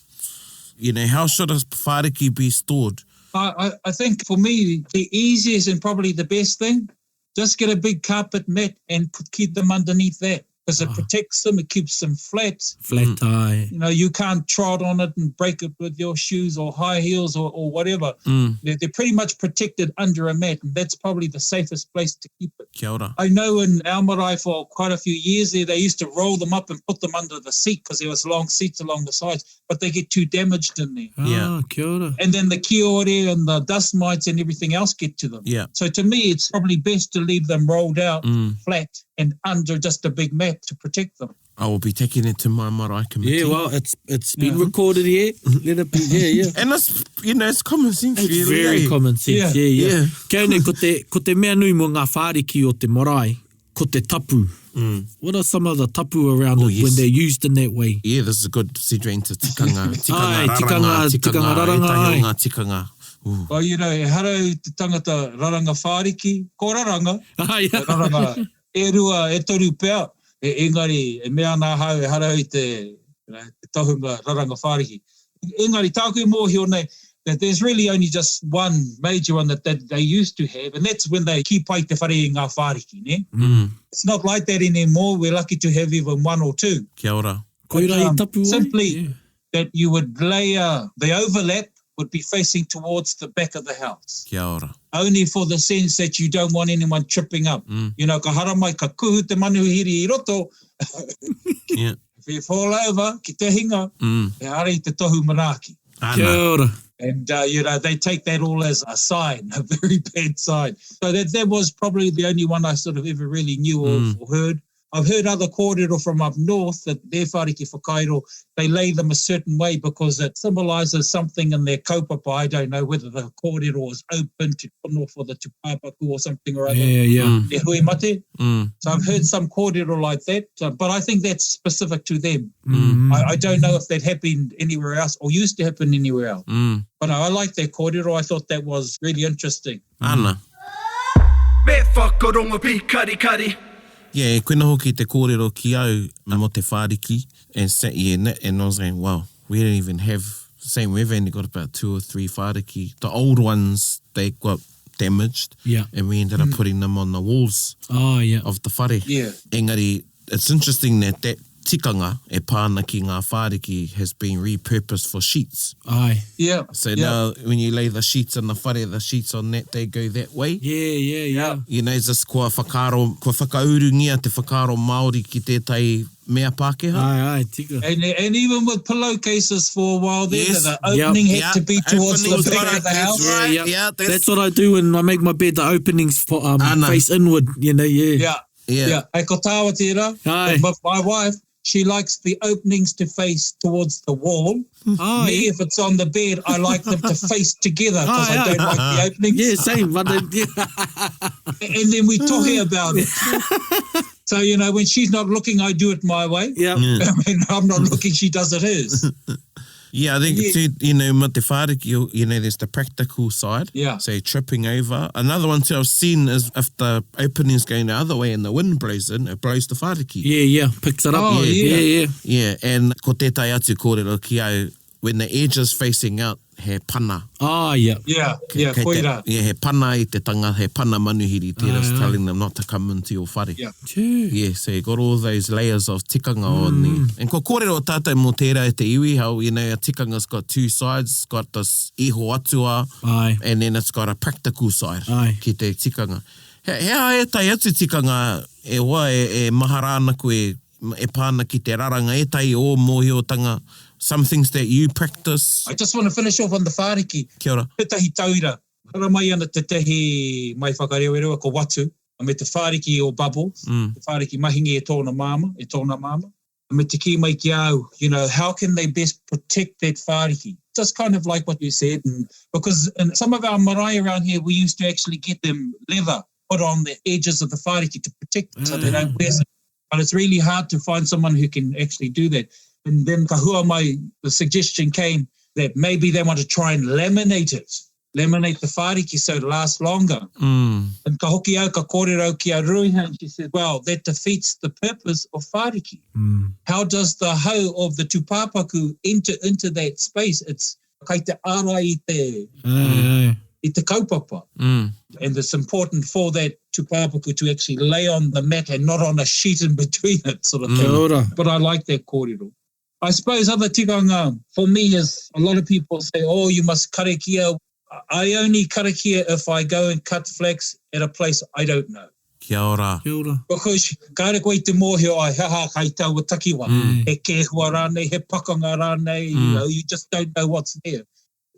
How should a whāriki be stored? I think for me, the easiest and probably the best thing, just get a big carpet mat and keep them underneath that. Because it protects them, it keeps them flat. Flat tie. You can't trot on it and break it with your shoes or high heels or whatever. They're pretty much protected under a mat, and that's probably the safest place to keep it. Kia ora. I know in our marae for quite a few years there, they used to roll them up and put them under the seat because there was long seats along the sides, but they get too damaged in there. Ah, kia ora. And then the kiore and the dust mites and everything else get to them. Yeah. So to me, it's probably best to leave them rolled out flat and under just a big mat to protect them. I will be taking it to my marae committee. Yeah, well, it's been recorded here. Let it be, yeah. And it's, it's common sense. It's really, very common sense, yeah. Kia one, ko te mea nui mo ngā whāriki o te marae, ko te tapu. What are some of the tapu around it when they're used in that way? Yeah, this is a good segue into tikanga. Tikanga raranga. Tikanga. Well, you know, e harau te tangata raranga whāriki, ko raranga. Raranga e rua e toru pea. Engari, e mea nā hau e harau te tohunga raranga whāriki. Engari, tāku mōhio nei, that there's really only just one major one that they used to have, and that's when they ki pai te whare i ngā whāriki, ne? It's not like that anymore. We're lucky to have even one or two. Kia ora. Simply that you would lay the overlap would be facing towards the back of the house. Kia ora. Only for the sense that you don't want anyone tripping up. You know, ka hara mai, ka kuhu te manuhiri I roto. Yeah. If you fall over, ki te hinga, e hara I te tohu manaki. Kia ora. And, you know, they take that all as a sign, a very bad sign. So that was probably the only one I sort of ever really knew of or heard. I've heard other kōrero from up north that their whāriki whakairo, they lay them a certain way because it symbolises something in their kaupapa. I don't know whether the kōrero is open to tono for the tupāpaku or something or other. Yeah. E hui mate. So I've heard some kōrero like that, but I think that's specific to them. I don't know if that happened anywhere else or used to happen anywhere else. But I like that kōrero. I thought that was really interesting. Ana. Me whakarongo pi kari. Yeah, koina hoki te kōrero ki au mo te whāriki. And I was saying, wow, we don't even have, same, we've only got about 2 or 3 whāriki. The old ones, they got damaged. Yeah. And we ended up putting them on the walls of the whare. Yeah. Engari, it's interesting that tikanga, e pāna ki ngā whāriki, has been repurposed for sheets. Aye. Yeah. So now, when you lay the sheets on the whare, the sheets on that, they go that way. Yeah. You know, just kua whakaurungia te whakaro Māori ki tētai mea Pākehā. Aye, tika. And even with pillowcases for a while there, the opening had to be towards the back of the house. Yeah, that's what I do when I make my bed, the openings for face inward, you know, Yeah. Hey, ko tāua tērā. Aye. But my wife, she likes the openings to face towards the wall. Me, if it's on the bed, I like them to face together because I don't like the openings. Yeah, same. But And then we talk about it. So, you know, when she's not looking, I do it my way. Yeah. I mean, I'm not looking, she does it hers. Yeah, I think, you know, ma te whāriki, you know, there's the practical side. Yeah. So tripping over. Another one too I've seen is if the opening's going the other way and the wind blows in, it blows the whāriki. Yeah. Picks it up. Oh, yeah. Yeah, and ko tētai atu kōrero ki au, when the edge is facing out, he pana. Yeah, koira. He pana I te tanga, he pana manuhiri tēras, telling them not to come into your whare. Yeah. Yeah, so you got all those layers of tikanga on there. And ko kōrero tātou mō tērā e te iwi, how, you know, a tikanga's got 2 sides. It's got this iho atua, and then it's got a practical side ki te tikanga. Hea e tai atu tikanga e hoa e maharana koe e pāna ki te raranga, e tai o mōhiotanga. Some things that you practice. I just want to finish off on the whāriki. Kia ora. Petahi tauira. Hara mai ana te tehi mai whakarewerewa ko Whatu. A me te whāriki o bubbles. Te whāriki mahingi e tōna māma. A me te ki mai ki au. You know, how can they best protect that whāriki? Just kind of like what you said. And because in some of our marae around here, we used to actually get them leather put on the edges of the whāriki to protect them so they don't wear them. But it's really hard to find someone who can actually do that. And then kahua mai, the suggestion came that maybe they want to try and laminate the whāriki so it lasts longer. And ka hoki au ka kōrero ki a Ruiha, and she said, well, that defeats the purpose of whāriki. How does the hau of the tupāpaku enter into that space? It's kai te ara I te kaupapa. And it's important for that tupāpaku to actually lay on the mat and not on a sheet in between it, sort of thing. But I like that kōrero. I suppose other tikanga for me is a lot of people say, oh, you must karakia. I only karakia if I go and cut flax at a place I don't know. Kia ora. Because kāre koe te mōhio ai, kai taua takiwa. He kehua rānei, he pakanga rānei, you know, you just don't know what's there.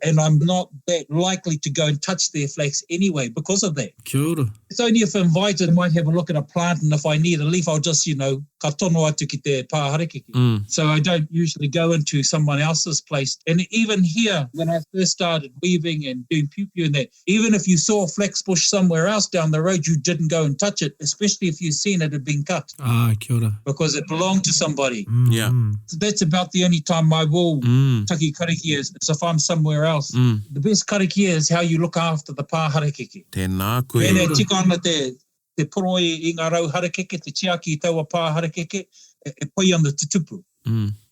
And I'm not that likely to go and touch their flax anyway because of that. Kia ora. It's only if invited, I might have a look at a plant, and if I need a leaf, I'll just, ka tono atu ki te pāharakeke. So I don't usually go into someone else's place. And even here, when I first started weaving and doing piu-piu and that, even if you saw a flax bush somewhere else down the road, you didn't go and touch it, especially if you've seen it had been cut. Kia ora. Because it belonged to somebody. Yeah. So that's about the only time I will taki kariki is if I'm somewhere else. The best kariki is how you look after the pāharakeke. Tēnā koe. And tikanga te poro I ngā rau harakeke, te tiaki I taua pāharakeke, e poi on the tutupu.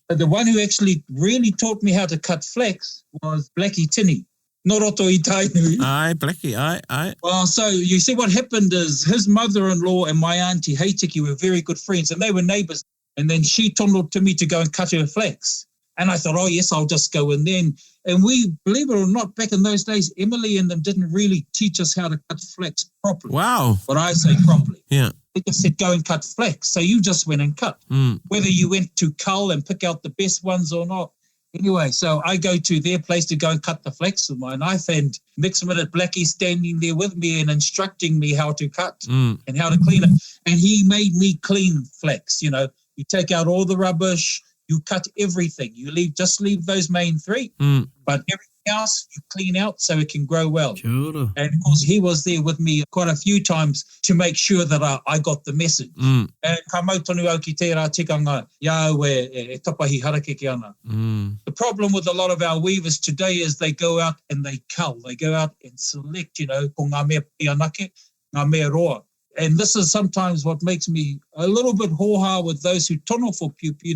But the one who actually really taught me how to cut flax was Blackie Tinney. No roto I tainui. Ai, Blackie, ai. Well, so you see what happened is his mother-in-law and my auntie Heitiki were very good friends, and they were neighbours. And then she told to me to go and cut her flax. And I thought, oh, yes, I'll just go in then. And we, believe it or not, back in those days, Emily and them didn't really teach us how to cut flax properly. Wow. What I say properly. Yeah. They just said, go and cut flax. So you just went and cut. Whether you went to cull and pick out the best ones or not. Anyway, so I go to their place to go and cut the flax with my knife, and next minute Blackie standing there with me and instructing me how to cut and how to clean it. And he made me clean flax, You take out all the rubbish, you cut everything. You just leave those main three, but everything else you clean out so it can grow well. Kia ora. And of course, he was there with me quite a few times to make sure that I got the message. And ka mautonu au ki tērā tikanga, iau e tapahi harakeke ana. The problem with a lot of our weavers today is they go out and they cull. They go out and select, ko ngā mea pianake, ngā mea roa. And this is sometimes what makes me a little bit hoha with those who tono for piu-piu,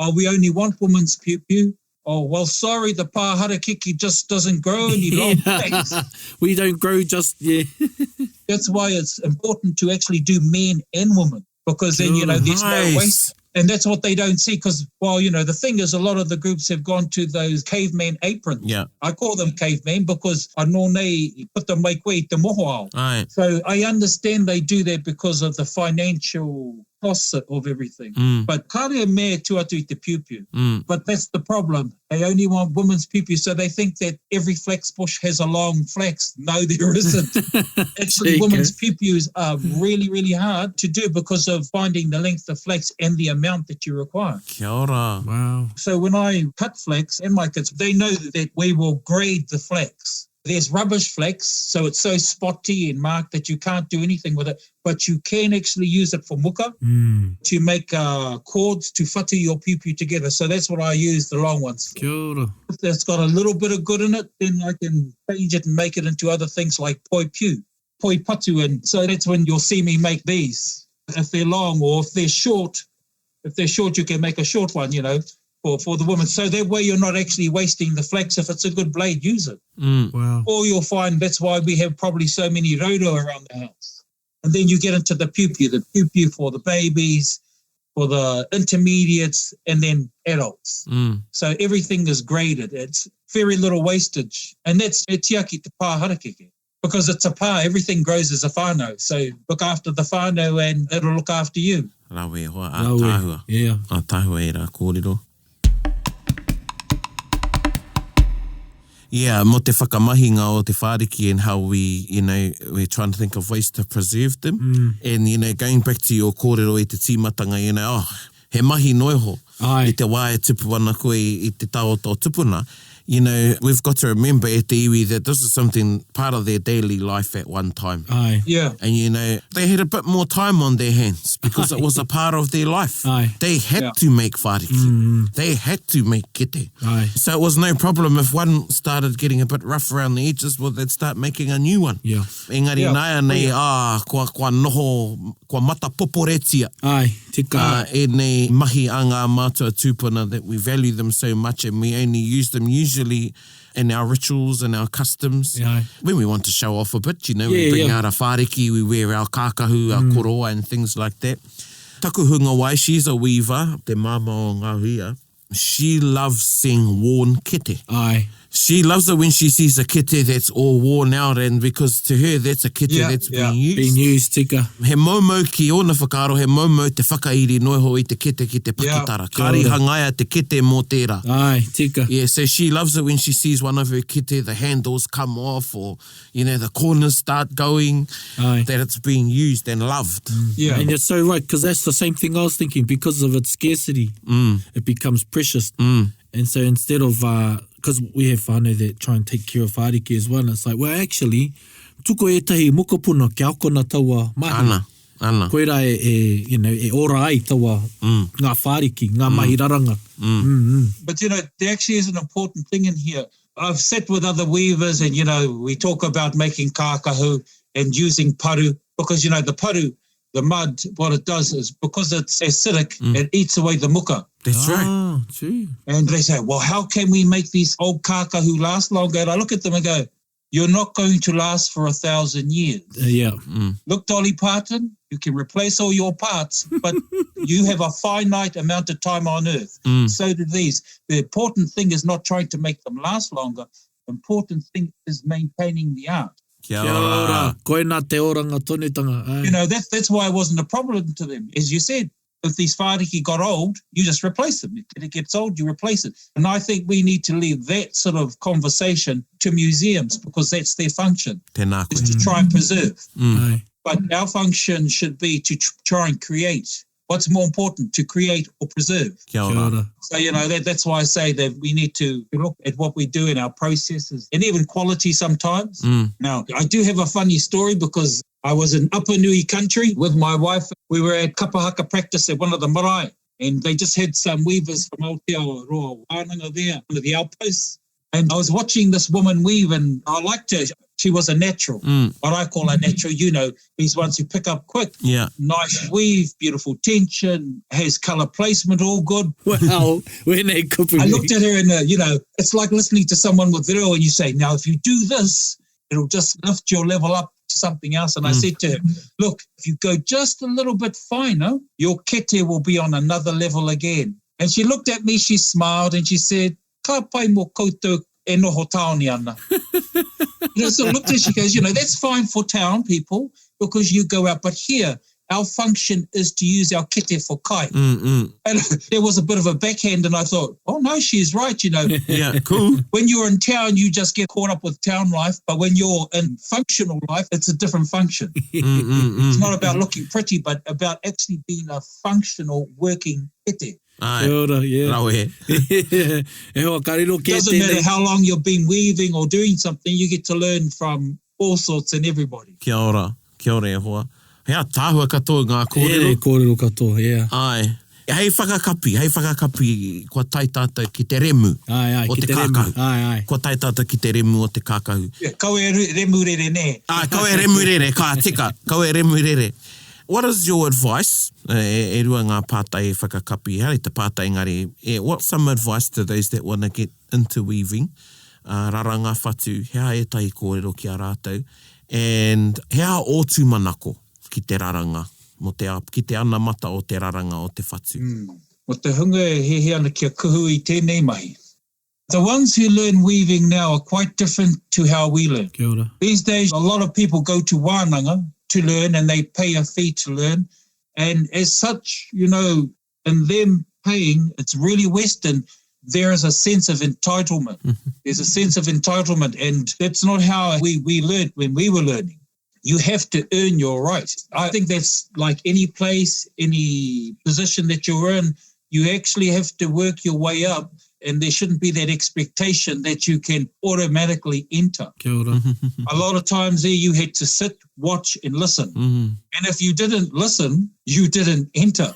oh, we only want women's piu-piu. Oh, well, sorry, the pāharakeke just doesn't grow any long flax. We don't grow just, That's why it's important to actually do men and women, because then, there's no waste. And that's what they don't see because, well, the thing is a lot of the groups have gone to those caveman aprons. Yeah. I call them cavemen because anō nei put them mai koe I te moho ao. Ai. So I understand they do that because of the financial costs of everything. But kāre mea tuatu I te piu-piu. But that's the problem. They only want women's piu-piu, so they think that every flax bush has a long flax. No, there isn't. Actually, women's piu-pius are really, really hard to do because of finding the length of flax and the amount that you require. Kia ora. Wow. So when I cut flax, and my kids, they know that we will grade the flax. There's rubbish flax, so it's so spotty and marked that you can't do anything with it, but you can actually use it for muka to make cords to whatu your piu-piu together. So that's what I use the long ones for. Kia ora. If it's got a little bit of good in it, then I can change it and make it into other things like poi piu, poi patu, and so that's when you'll see me make these. If they're long or if they're short, you can make a short one, for the women. So that way you're not actually wasting the flax. If it's a good blade, use it. Wow. Or you'll find that's why we have probably so many roto around the house. And then you get into the piu-piu for the babies, for the intermediates, and then adults. So everything is graded. It's very little wastage. And that's e tiaki te pāharakeke. Because it's a pā, everything grows as a whānau. So look after the whānau and it'll look after you. Rawe hoa, a tāhua. Yeah. A tāhua e rā kōrero. Yeah, mo te whakamahinga o te whāriki and how we're trying to think of ways to preserve them. And, going back to your kōrero i te tīmatanga, he mahi noiho i te wāe tupu ana koe i te tao tō tupuna. We've got to remember e te iwi that this is something part of their daily life at one time. Aye. Yeah. And, they had a bit more time on their hands because it was a part of their life. Aye. They had to make whāriki. They had to make kete. Aye. So it was no problem if one started getting a bit rough around the edges, well, they'd start making a new one. Yeah. Engari nāia nei, kua noho, kua mata poporetia. Aye. Tika. E nei mahi a ngā mātua tūpuna that we value them so much and we only use them usually in our rituals and our customs. Yeah. When we want to show off a bit, we bring out our whāriki, we wear our kākahu, our koroa and things like that. Taku Hunga Wai, she's a weaver, te māma o Ngāhuia. She loves seeing worn kete. Aye. She loves it when she sees a kete that's all worn out, and because to her that's a kete that's being used. Being used, tika. He momo ki ona whakaaro, he momo te whakairi noho i te kete ki te pakitara. Kāri hangaia te kete mō tērā. Ai, tika. Yeah, so she loves it when she sees one of her kete, the handles come off, or, you know, the corners start going, that it's being used and loved. Yeah. And you're so right, because that's the same thing I was thinking. Because of its scarcity, it becomes precious. And so instead of, because we have whānau that try and take care of whāriki as well, and it's like, well, actually, tuko e tahi mokopuna kia okona taua mahi. Ana. Koera you know, e ora ai taua ngā whāriki, ngā mahi raranga. But, you know, there actually is an important thing in here. I've sat with other weavers and, you know, we talk about making kākahu and using paru, because, you know, the paru, the mud, what it does is because it's acidic, it eats away the muka. That's right. True. And they say, well, how can we make these old kākahu last longer? And I look at them and go, you're not going to last for 1,000 years. Look, Dolly Parton, you can replace all your parts, but you have a finite amount of time on earth. So do these. The important thing is not trying to make them last longer. The important thing is maintaining the art. Kia ora. Koina te oranga tonutanga. You know, that's why it wasn't a problem to them. As you said, if these whāriki got old, you just replace them. If it gets old, you replace it. And I think we need to leave that sort of conversation to museums, because that's their function, is to try and preserve. But our function should be to try and create. What's more important, to create or preserve? Kia ora. So, you know, that's why I say that we need to look at what we do in our processes and even quality sometimes. Now, I do have a funny story, because I was in Upper Nui country with my wife. We were at kapahaka practice at one of the marae, and they just had some weavers from Aotearoa Raranga there, one of the outposts. And I was watching this woman weave, and I liked her. She was a natural. What I call a natural, you know, these ones who pick up quick. Yeah. Nice weave, beautiful tension, has colour placement, all good. Wow. I looked at her and, you know, it's like listening to someone with reo, and you say, now, if you do this, it'll just lift your level up to something else. And I said to her, look, if you go just a little bit finer, your kete will be on another level again. And she looked at me, she smiled, and she said, ka pai mo koutou e noho taoni ana. You know, so I looked at her, she goes, you know, that's fine for town people because you go out, but here, our function is to use our kete for kai. And there was a bit of a backhand, and I thought, oh no, she's right, you know. Yeah, cool. When you're in town, you just get caught up with town life, but when you're in functional life, it's a different function. It's not about looking pretty, but about actually being a functional working kete. Doesn't matter how long you've been weaving or doing something, you get to learn from all sorts and everybody. Kia ora e hoa. Hea tāhua katoa ngā kōrero. Kōrero katoa, Ai. Hei whakakapi, kua tai tātou ki te remu o te kākahu. Kua tai tātou ki te remu o te kākahu. Kau e remu rere ne. Kau e remu rere, ka tika. Kau e remu rere. What is your advice? E rua ngā pātai e whakakapi, hei te pātai ngare. What's some advice to those that want to get into weaving? Raranga, whatu, hea e tahi kōrero ki a rātou. And hea ōtu manako ki te raranga, ki te ana mata o te raranga o te whatu. Mo te hunga he ana kia kuhu I tēnei mahi. The ones who learn weaving now are quite different to how we learn. Kia ora. These days, a lot of people go to wānanga to learn, and they pay a fee to learn. And as such, you know, in them paying, it's really Western. There is a sense of entitlement. There's a sense of entitlement, and that's not how we learned when we were learning. You have to earn your right. I think that's like any place, any position that you're in, you actually have to work your way up, and there shouldn't be that expectation that you can automatically enter. Kia ora. A lot of times there you had to sit, watch, and listen. And if you didn't listen, you didn't enter.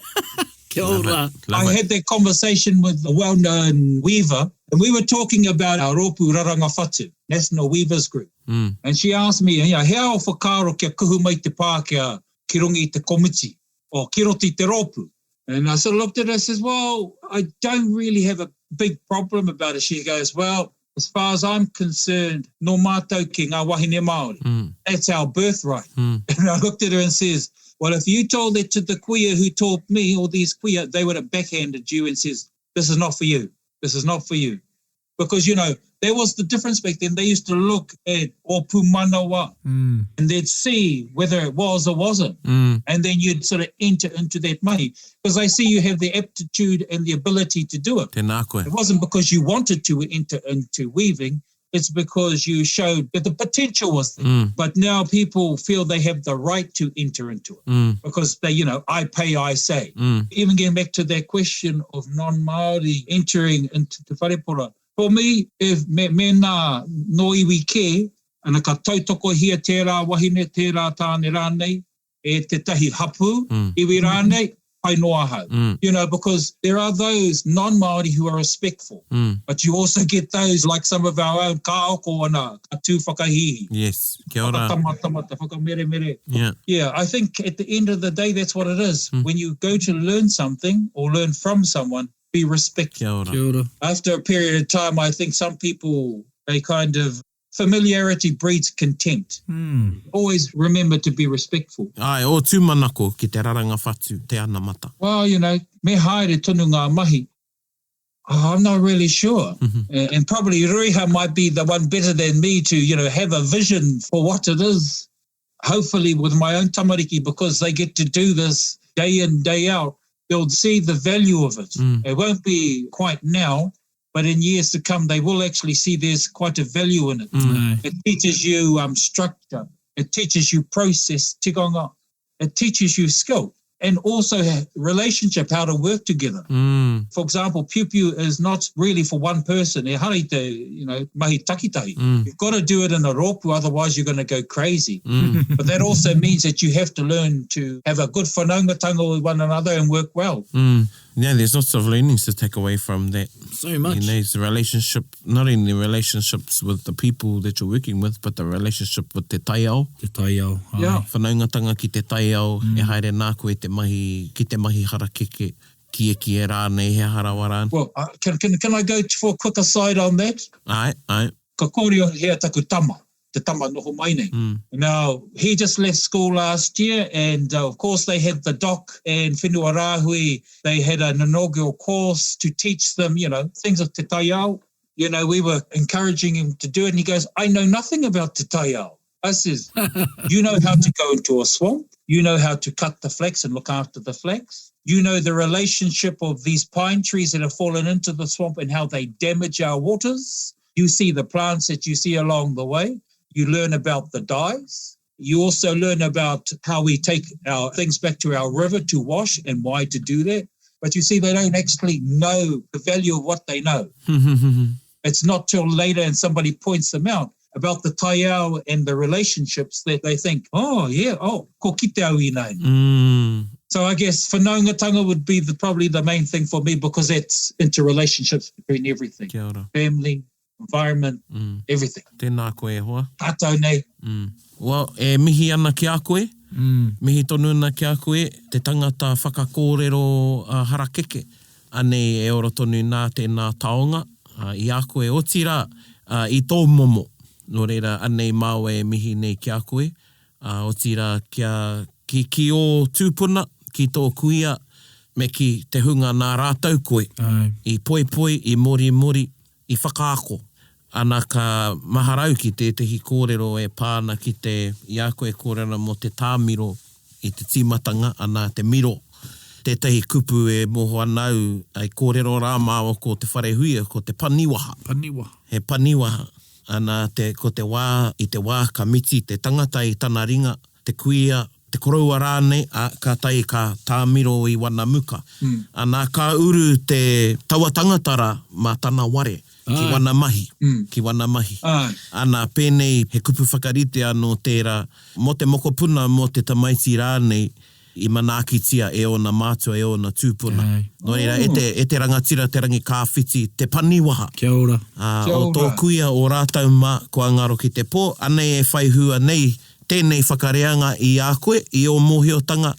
Kia ora. I had that conversation with a well-known weaver, and we were talking about our Rōpū Raranga Whatu, National Weavers Group. And she asked me, hea o whakaro kia kuhu mai te pā kia ki rungi I te komiti, or ki roti te rōpū. And I sort of looked at her and says, well, I don't really have a big problem about it. She goes, well, as far as I'm concerned, no mātou ki ngā wahine Māori. That's our birthright. And I looked at her and says, well, if you told that to the kuia who taught me, or these kuia, they would have backhanded you and says, this is not for you. This is not for you. Because, you know, there was the difference back then. They used to look at Opu Manawa and they'd see whether it was or wasn't. And then you'd sort of enter into that mahi. Because they see you have the aptitude and the ability to do it. Tēnā koe. It wasn't because you wanted to enter into weaving. It's because you showed that the potential was there. But now people feel they have the right to enter into it. Because they, you know, I pay, I say. Even getting back to that question of non-Māori entering into te wharepora. For me, if me nā no iwi ke, ana ka tautoko hia tērā wahine, tērā tāne rānei, e te tahi hapu, iwi rānei, pai noa hau. You know, because there are those non-Māori who are respectful, but you also get those like some of our own kāoko ana, ka tū whakahihi. Yes, kia ora. Whakatamata, whakamere. Yeah. I think at the end of the day, that's what it is. When you go to learn something or learn from someone, be respectful. Kia ora. Kia ora. After a period of time, I think some people, they kind of, familiarity breeds contempt. Always remember to be respectful. Ai, o tūmanako ki te Raranga Whatu, te ana mata. Well, you know, me haere tonu ngā mahi. I'm not really sure. And probably Ruiha might be the one better than me to, you know, have a vision for what it is. Hopefully with my own tamariki, because they get to do this day in, day out, they'll see the value of it. It won't be quite now, but in years to come, they will actually see there's quite a value in it. It teaches you structure. It teaches you process, tikanga. It teaches you skill. And also relationship, how to work together. For example, piu-piu is not really for one person. E hari te, you know, mahi takitahi. You've got to do it in a rōpu, otherwise you're going to go crazy. But that also means that you have to learn to have a good whanaungatanga with one another and work well. Yeah, there's lots of learnings to take away from that. So much. You know, it's the relationship, not only relationships with the people that you're working with, but the relationship with te taiao. Te taiao. Yeah. Whanaungatanga ki te taiao, e haere nā koe te mahi, ki te mahi harakeke, ki e rānei, he harawarān. Well, can I go for a quick aside on that? Ai. Ka kōrero hea taku tama. Te tama noho mai nei. Now, he just left school last year, and of course they had the doc and Whenua Rāhui, they had an inaugural course to teach them, you know, things of te taiao. You know, we were encouraging him to do it, and he goes, I know nothing about te taiao. I says, you know how to go into a swamp, you know how to cut the flax and look after the flax. You know the relationship of these pine trees that have fallen into the swamp and how they damage our waters. You see the plants that you see along the way. You learn about the dyes. You also learn about how we take our things back to our river to wash and why to do that. But you see, they don't actually know the value of what they know. It's not till later and somebody points them out about the taiao and the relationships that they think, oh, yeah, ko kite au I nei. So I guess whanaungatanga would be probably the main thing for me, because it's interrelationships between everything. Kia ora. Family, environment, everything. Tēnā koe e hoa. Tātou nei. Well, e mihi ana ki a koe. Mihi tonu ana ki a koe. Te tangata whakakōrero harakeke. Anei e ora tonu nā tēnā taonga. I a koe o tira i tō momo. Nō reira, anei māu e mihi nei ki a koe. O tira ki o tūpuna, ki tō kuia, me ki te hunga nā rātau koe. I poi, i mori, i whakaako. Ana ka maharau ki tehi kōrero e pāna ki te i a koe kōrero mo te tāmiro i te tīmatanga, ana te miro. Tētahi kupu e moho anau ai kōrero rā māua ko te wharehuia, ko te paniwaha. He paniwaha. Ana ko te wā, i te wā ka miti, te tangata i tana ringa, te kuia, te koroua rānei, ka tai ka tāmiro i wana muka. Ana ka uru te taua tangatara mā tana ware. Ki wana mahi. Ki wana mahi. Ana pēnei he kupu whakarite anō tērā, mo te mokopuna, mo te tamaiti rānei, I manakitia e ona mātua, e ona tūpuna. No reira, e te rangatira, te rangi kāwhiti, te paniwaha. Kia ora. O tō kuia o rātau mā, ko angaro ki te pō, anei e whaihua nei, tēnei whakareanga I a koe, I o mōhiotanga,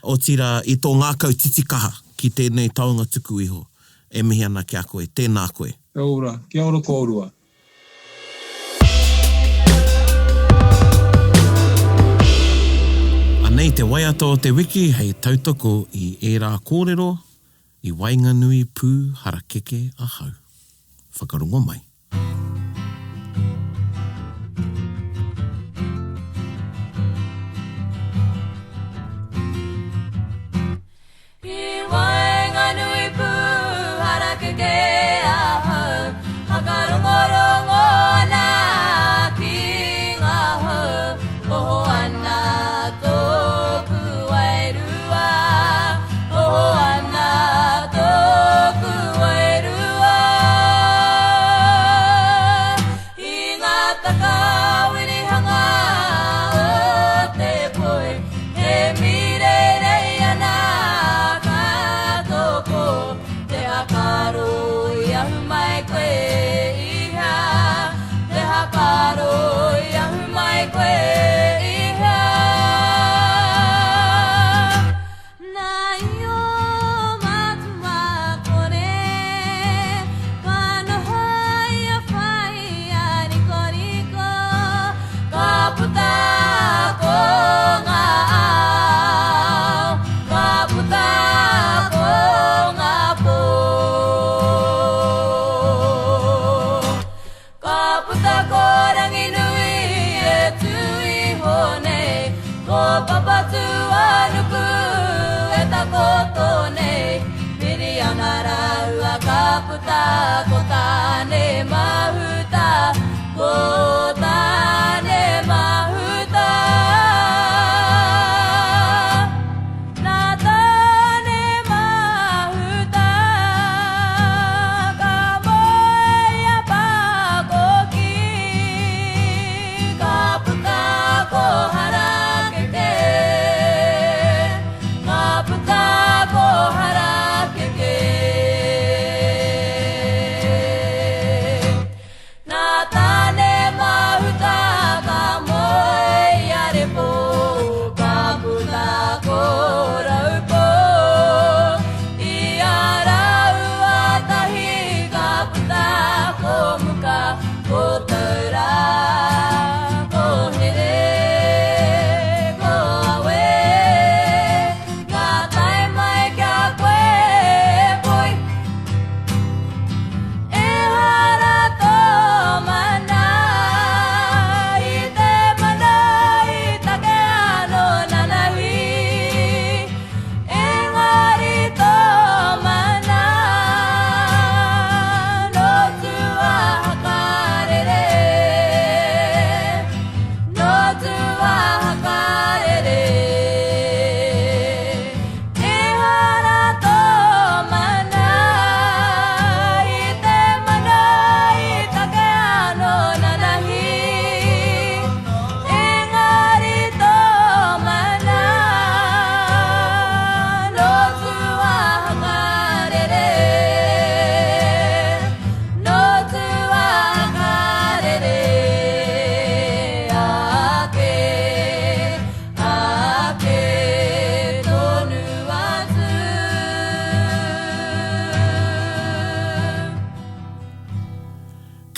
o tira I tō ngākau titikaha, ki tēnei taonga tuku iho. E mihi ana ki a koe, tēnā koe. Kia ora kōrua. Anei te waiata o te wiki, hei tautoko I ērā kōrero, I wainganui pū harakeke a hau. Whakarongo mai.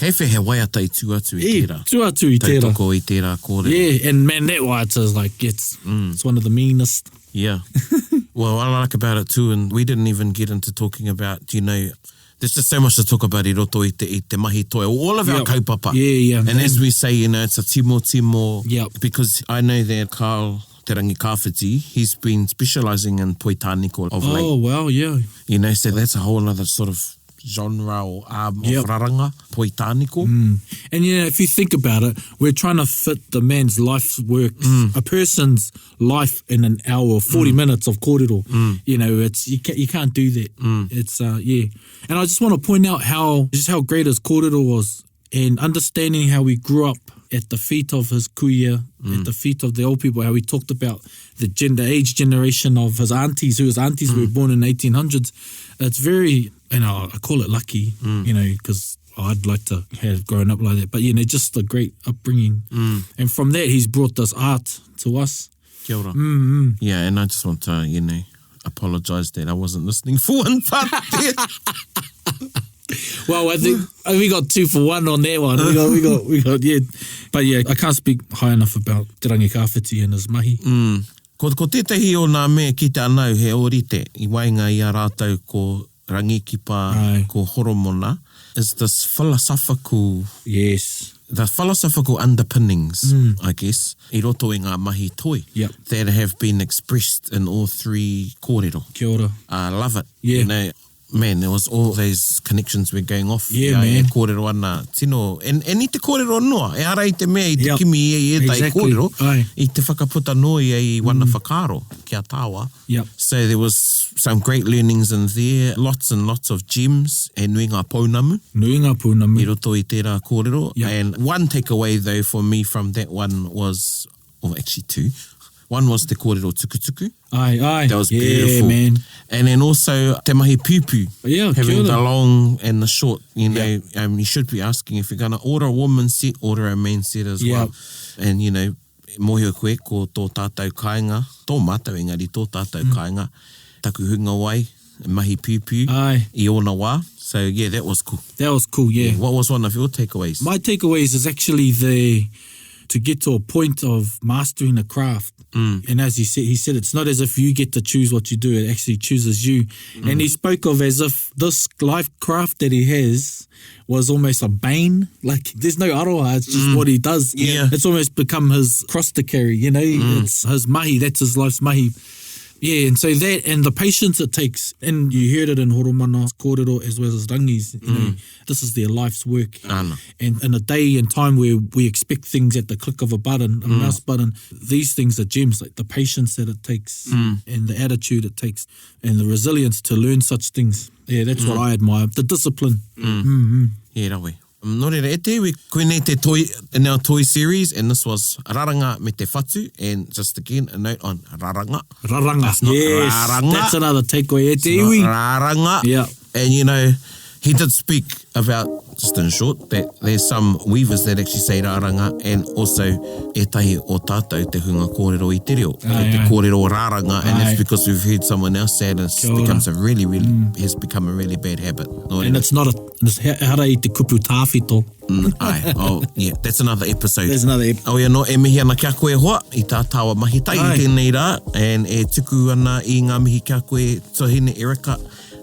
Kei whehe waiata I tuatu I tērā. Tuatu I tērā. Tautoko I tērā kōrero. Yeah, and man, that waiata is like, it's one of the meanest. Yeah. Well, what I like about it too, and we didn't even get into talking about, you know, there's just so much to talk about I roto I te mahi toi, all of our kaupapa. Yeah. And as we say, you know, it's a timo. Yep. Because I know that Karl Te Rangi Kāwhiti, he's been specialising in poitāniko of late. Oh, wow, yeah. You know, so that's a whole other sort of genre or arm of raranga, poitāniko. And, you know, if you think about it, we're trying to fit the man's life's work, a person's life in an hour or 40 minutes of kōrero. You know, it's you can't do that. It's, yeah. And I just want to point out how great his kōrero was and understanding how we grew up at the feet of his kuia, at the feet of the old people, how he talked about the age generation of his aunties, whose aunties were born in the 1800s. It's very, and I call it lucky, you know, because I'd like to have grown up like that. But, you know, just a great upbringing. And from that, he's brought this art to us. Kia ora. Yeah, and I just want to, you know, apologise that I wasn't listening for one part there. Well, I think we got 2 for 1 on that one. We got, yeah. But yeah, I can't speak high enough about Te Rangi Kāwhiti and his mahi. Ko tētahi o nā mea ki te anau he orite, I wainga I a rātou ko rangikipa, ko horomona. is this philosophical... Yes. The philosophical underpinnings, I guess, I roto i ngā mahi toi, Yep. that have been expressed in all three kōrero. Kia ora. I love it. Yeah. You know, man, there was all those connections were going off. Yeah, man. E kōrero ana tino. And I te kōrero noa. E ara i te mea i te Yep. kimi e tai Exactly. kōrero. Ai. I te whakaputa noi e wana whakaro kia tāua. Yep. So there was some great learnings in there. Lots and lots of gems. E nui ngā pounamu. Nui ngā pūnamu. I roto i tērā kōrero. Yep. And one takeaway though for me from that one was, or actually two, one was te kōrero tukutuku. Ai. That was yeah, beautiful. Man. And then also te mahi pupu. Yeah, kia having ora. the long and the short. You know, you should be asking if you're going to order a woman set, order a man set as Yeah. well. And, you know, mohio koe ko tō tātou kāinga, tō mātou engari tō tātou kāinga, taku hunga wai, mahi pupu, Ai. I ona wā. So, yeah, that was cool. That was cool, yeah. What was one of your takeaways? My takeaways is actually to get to a point of mastering a craft. And as he said, it's not as if you get to choose what you do, it actually chooses you. And he spoke of as if this life craft that he has was almost a bane. Like, there's no aroha, it's just what he does. Yeah. It's almost become his cross to carry, you know? It's his mahi, that's his life's mahi. Yeah, and so that, and the patience it takes, and you heard it in Horomana, kōrero, as well as rangis, you know, this is their life's work. Ana. And in a day and time where we expect things at the click of a button, a mouse button, these things are gems, like the patience that it takes and the attitude it takes and the resilience to learn such things. Yeah, that's what I admire. The discipline. Yeah, rawe. Nō reira, e te iwi, koe nei te toi, in our toy series, and this was Raranga me te Whatu, and just again, a note on Raranga. Raranga. That's not Yes, Raranga. that's another takeaway. E te Not iwi. Raranga. Yeah. And, you know, he did speak about, just in short, that there's some weavers that actually say Raranga, and also e tahi o tātou te hunga kōrero I te reo. Ai, Te ai. kōrero o Raranga, and Ai. that's because we've heard someone else say it, and Kia ora. has become a really bad habit. Nō And reira. it's not it's hara I te kupu tāwhito. Ai, oh, yeah, that's another episode. There's another Oh, yeah, no, e mihi ana kia koe hoa, I tā tāua mahi tai Ai. I tēnei rā, and e tuku ana I ngā mihi kia koe Tohine Erika,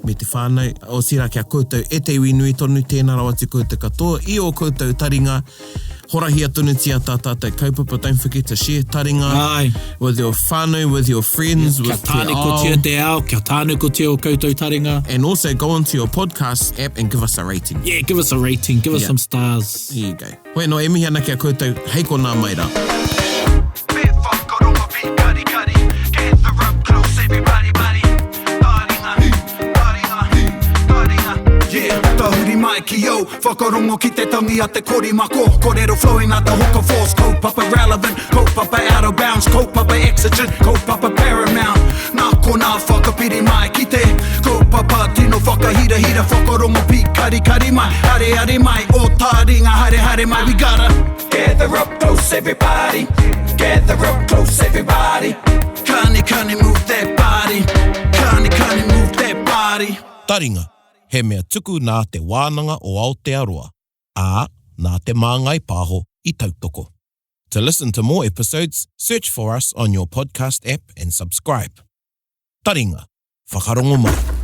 me te whānau, o sira kia koutou, e te iwi nui tonu tēnā rawa te koutou katoa, I o koutou taringa, horahia tonu tia tā tātou kaupapa, don't forget to share taringa Ai. with your whānau, with your friends, Kia with te tāne ko ao. tia te ao, kia tāne ko tia o koutou taringa. And also go onto your podcast app and give us a rating. Yeah, give us a rating, give us Yeah. some stars. Here you go. Hoi no, e mihi ana kia koutou, hei ko nā mai rā. Bit whakaronga pi kari kari. Gather up close everybody buddy. Taringa. Yeah, tahuri mai ki o. Whakarongo ki te tangi a te kori mako. Kōrero flowing out the hooker force. Kaupapa relevant, kaupapa out of bounds. Kaupapa exigent, kaupapa paramount. Nā ko nā whakapiri mai ki te. Kaupapa tino whakahira whakarongo pi kari kari mai. Hare mai, o taringa hare mai. We gotta gather up close everybody. Gather up close everybody. Kani move that body. Kani move that body. Taringa, he mea tuku nā te wānanga o Aotearoa, ā nā te māngai pāho I tautoko. To listen to more episodes, search for us on your podcast app and subscribe. Taringa, whakarongo mai.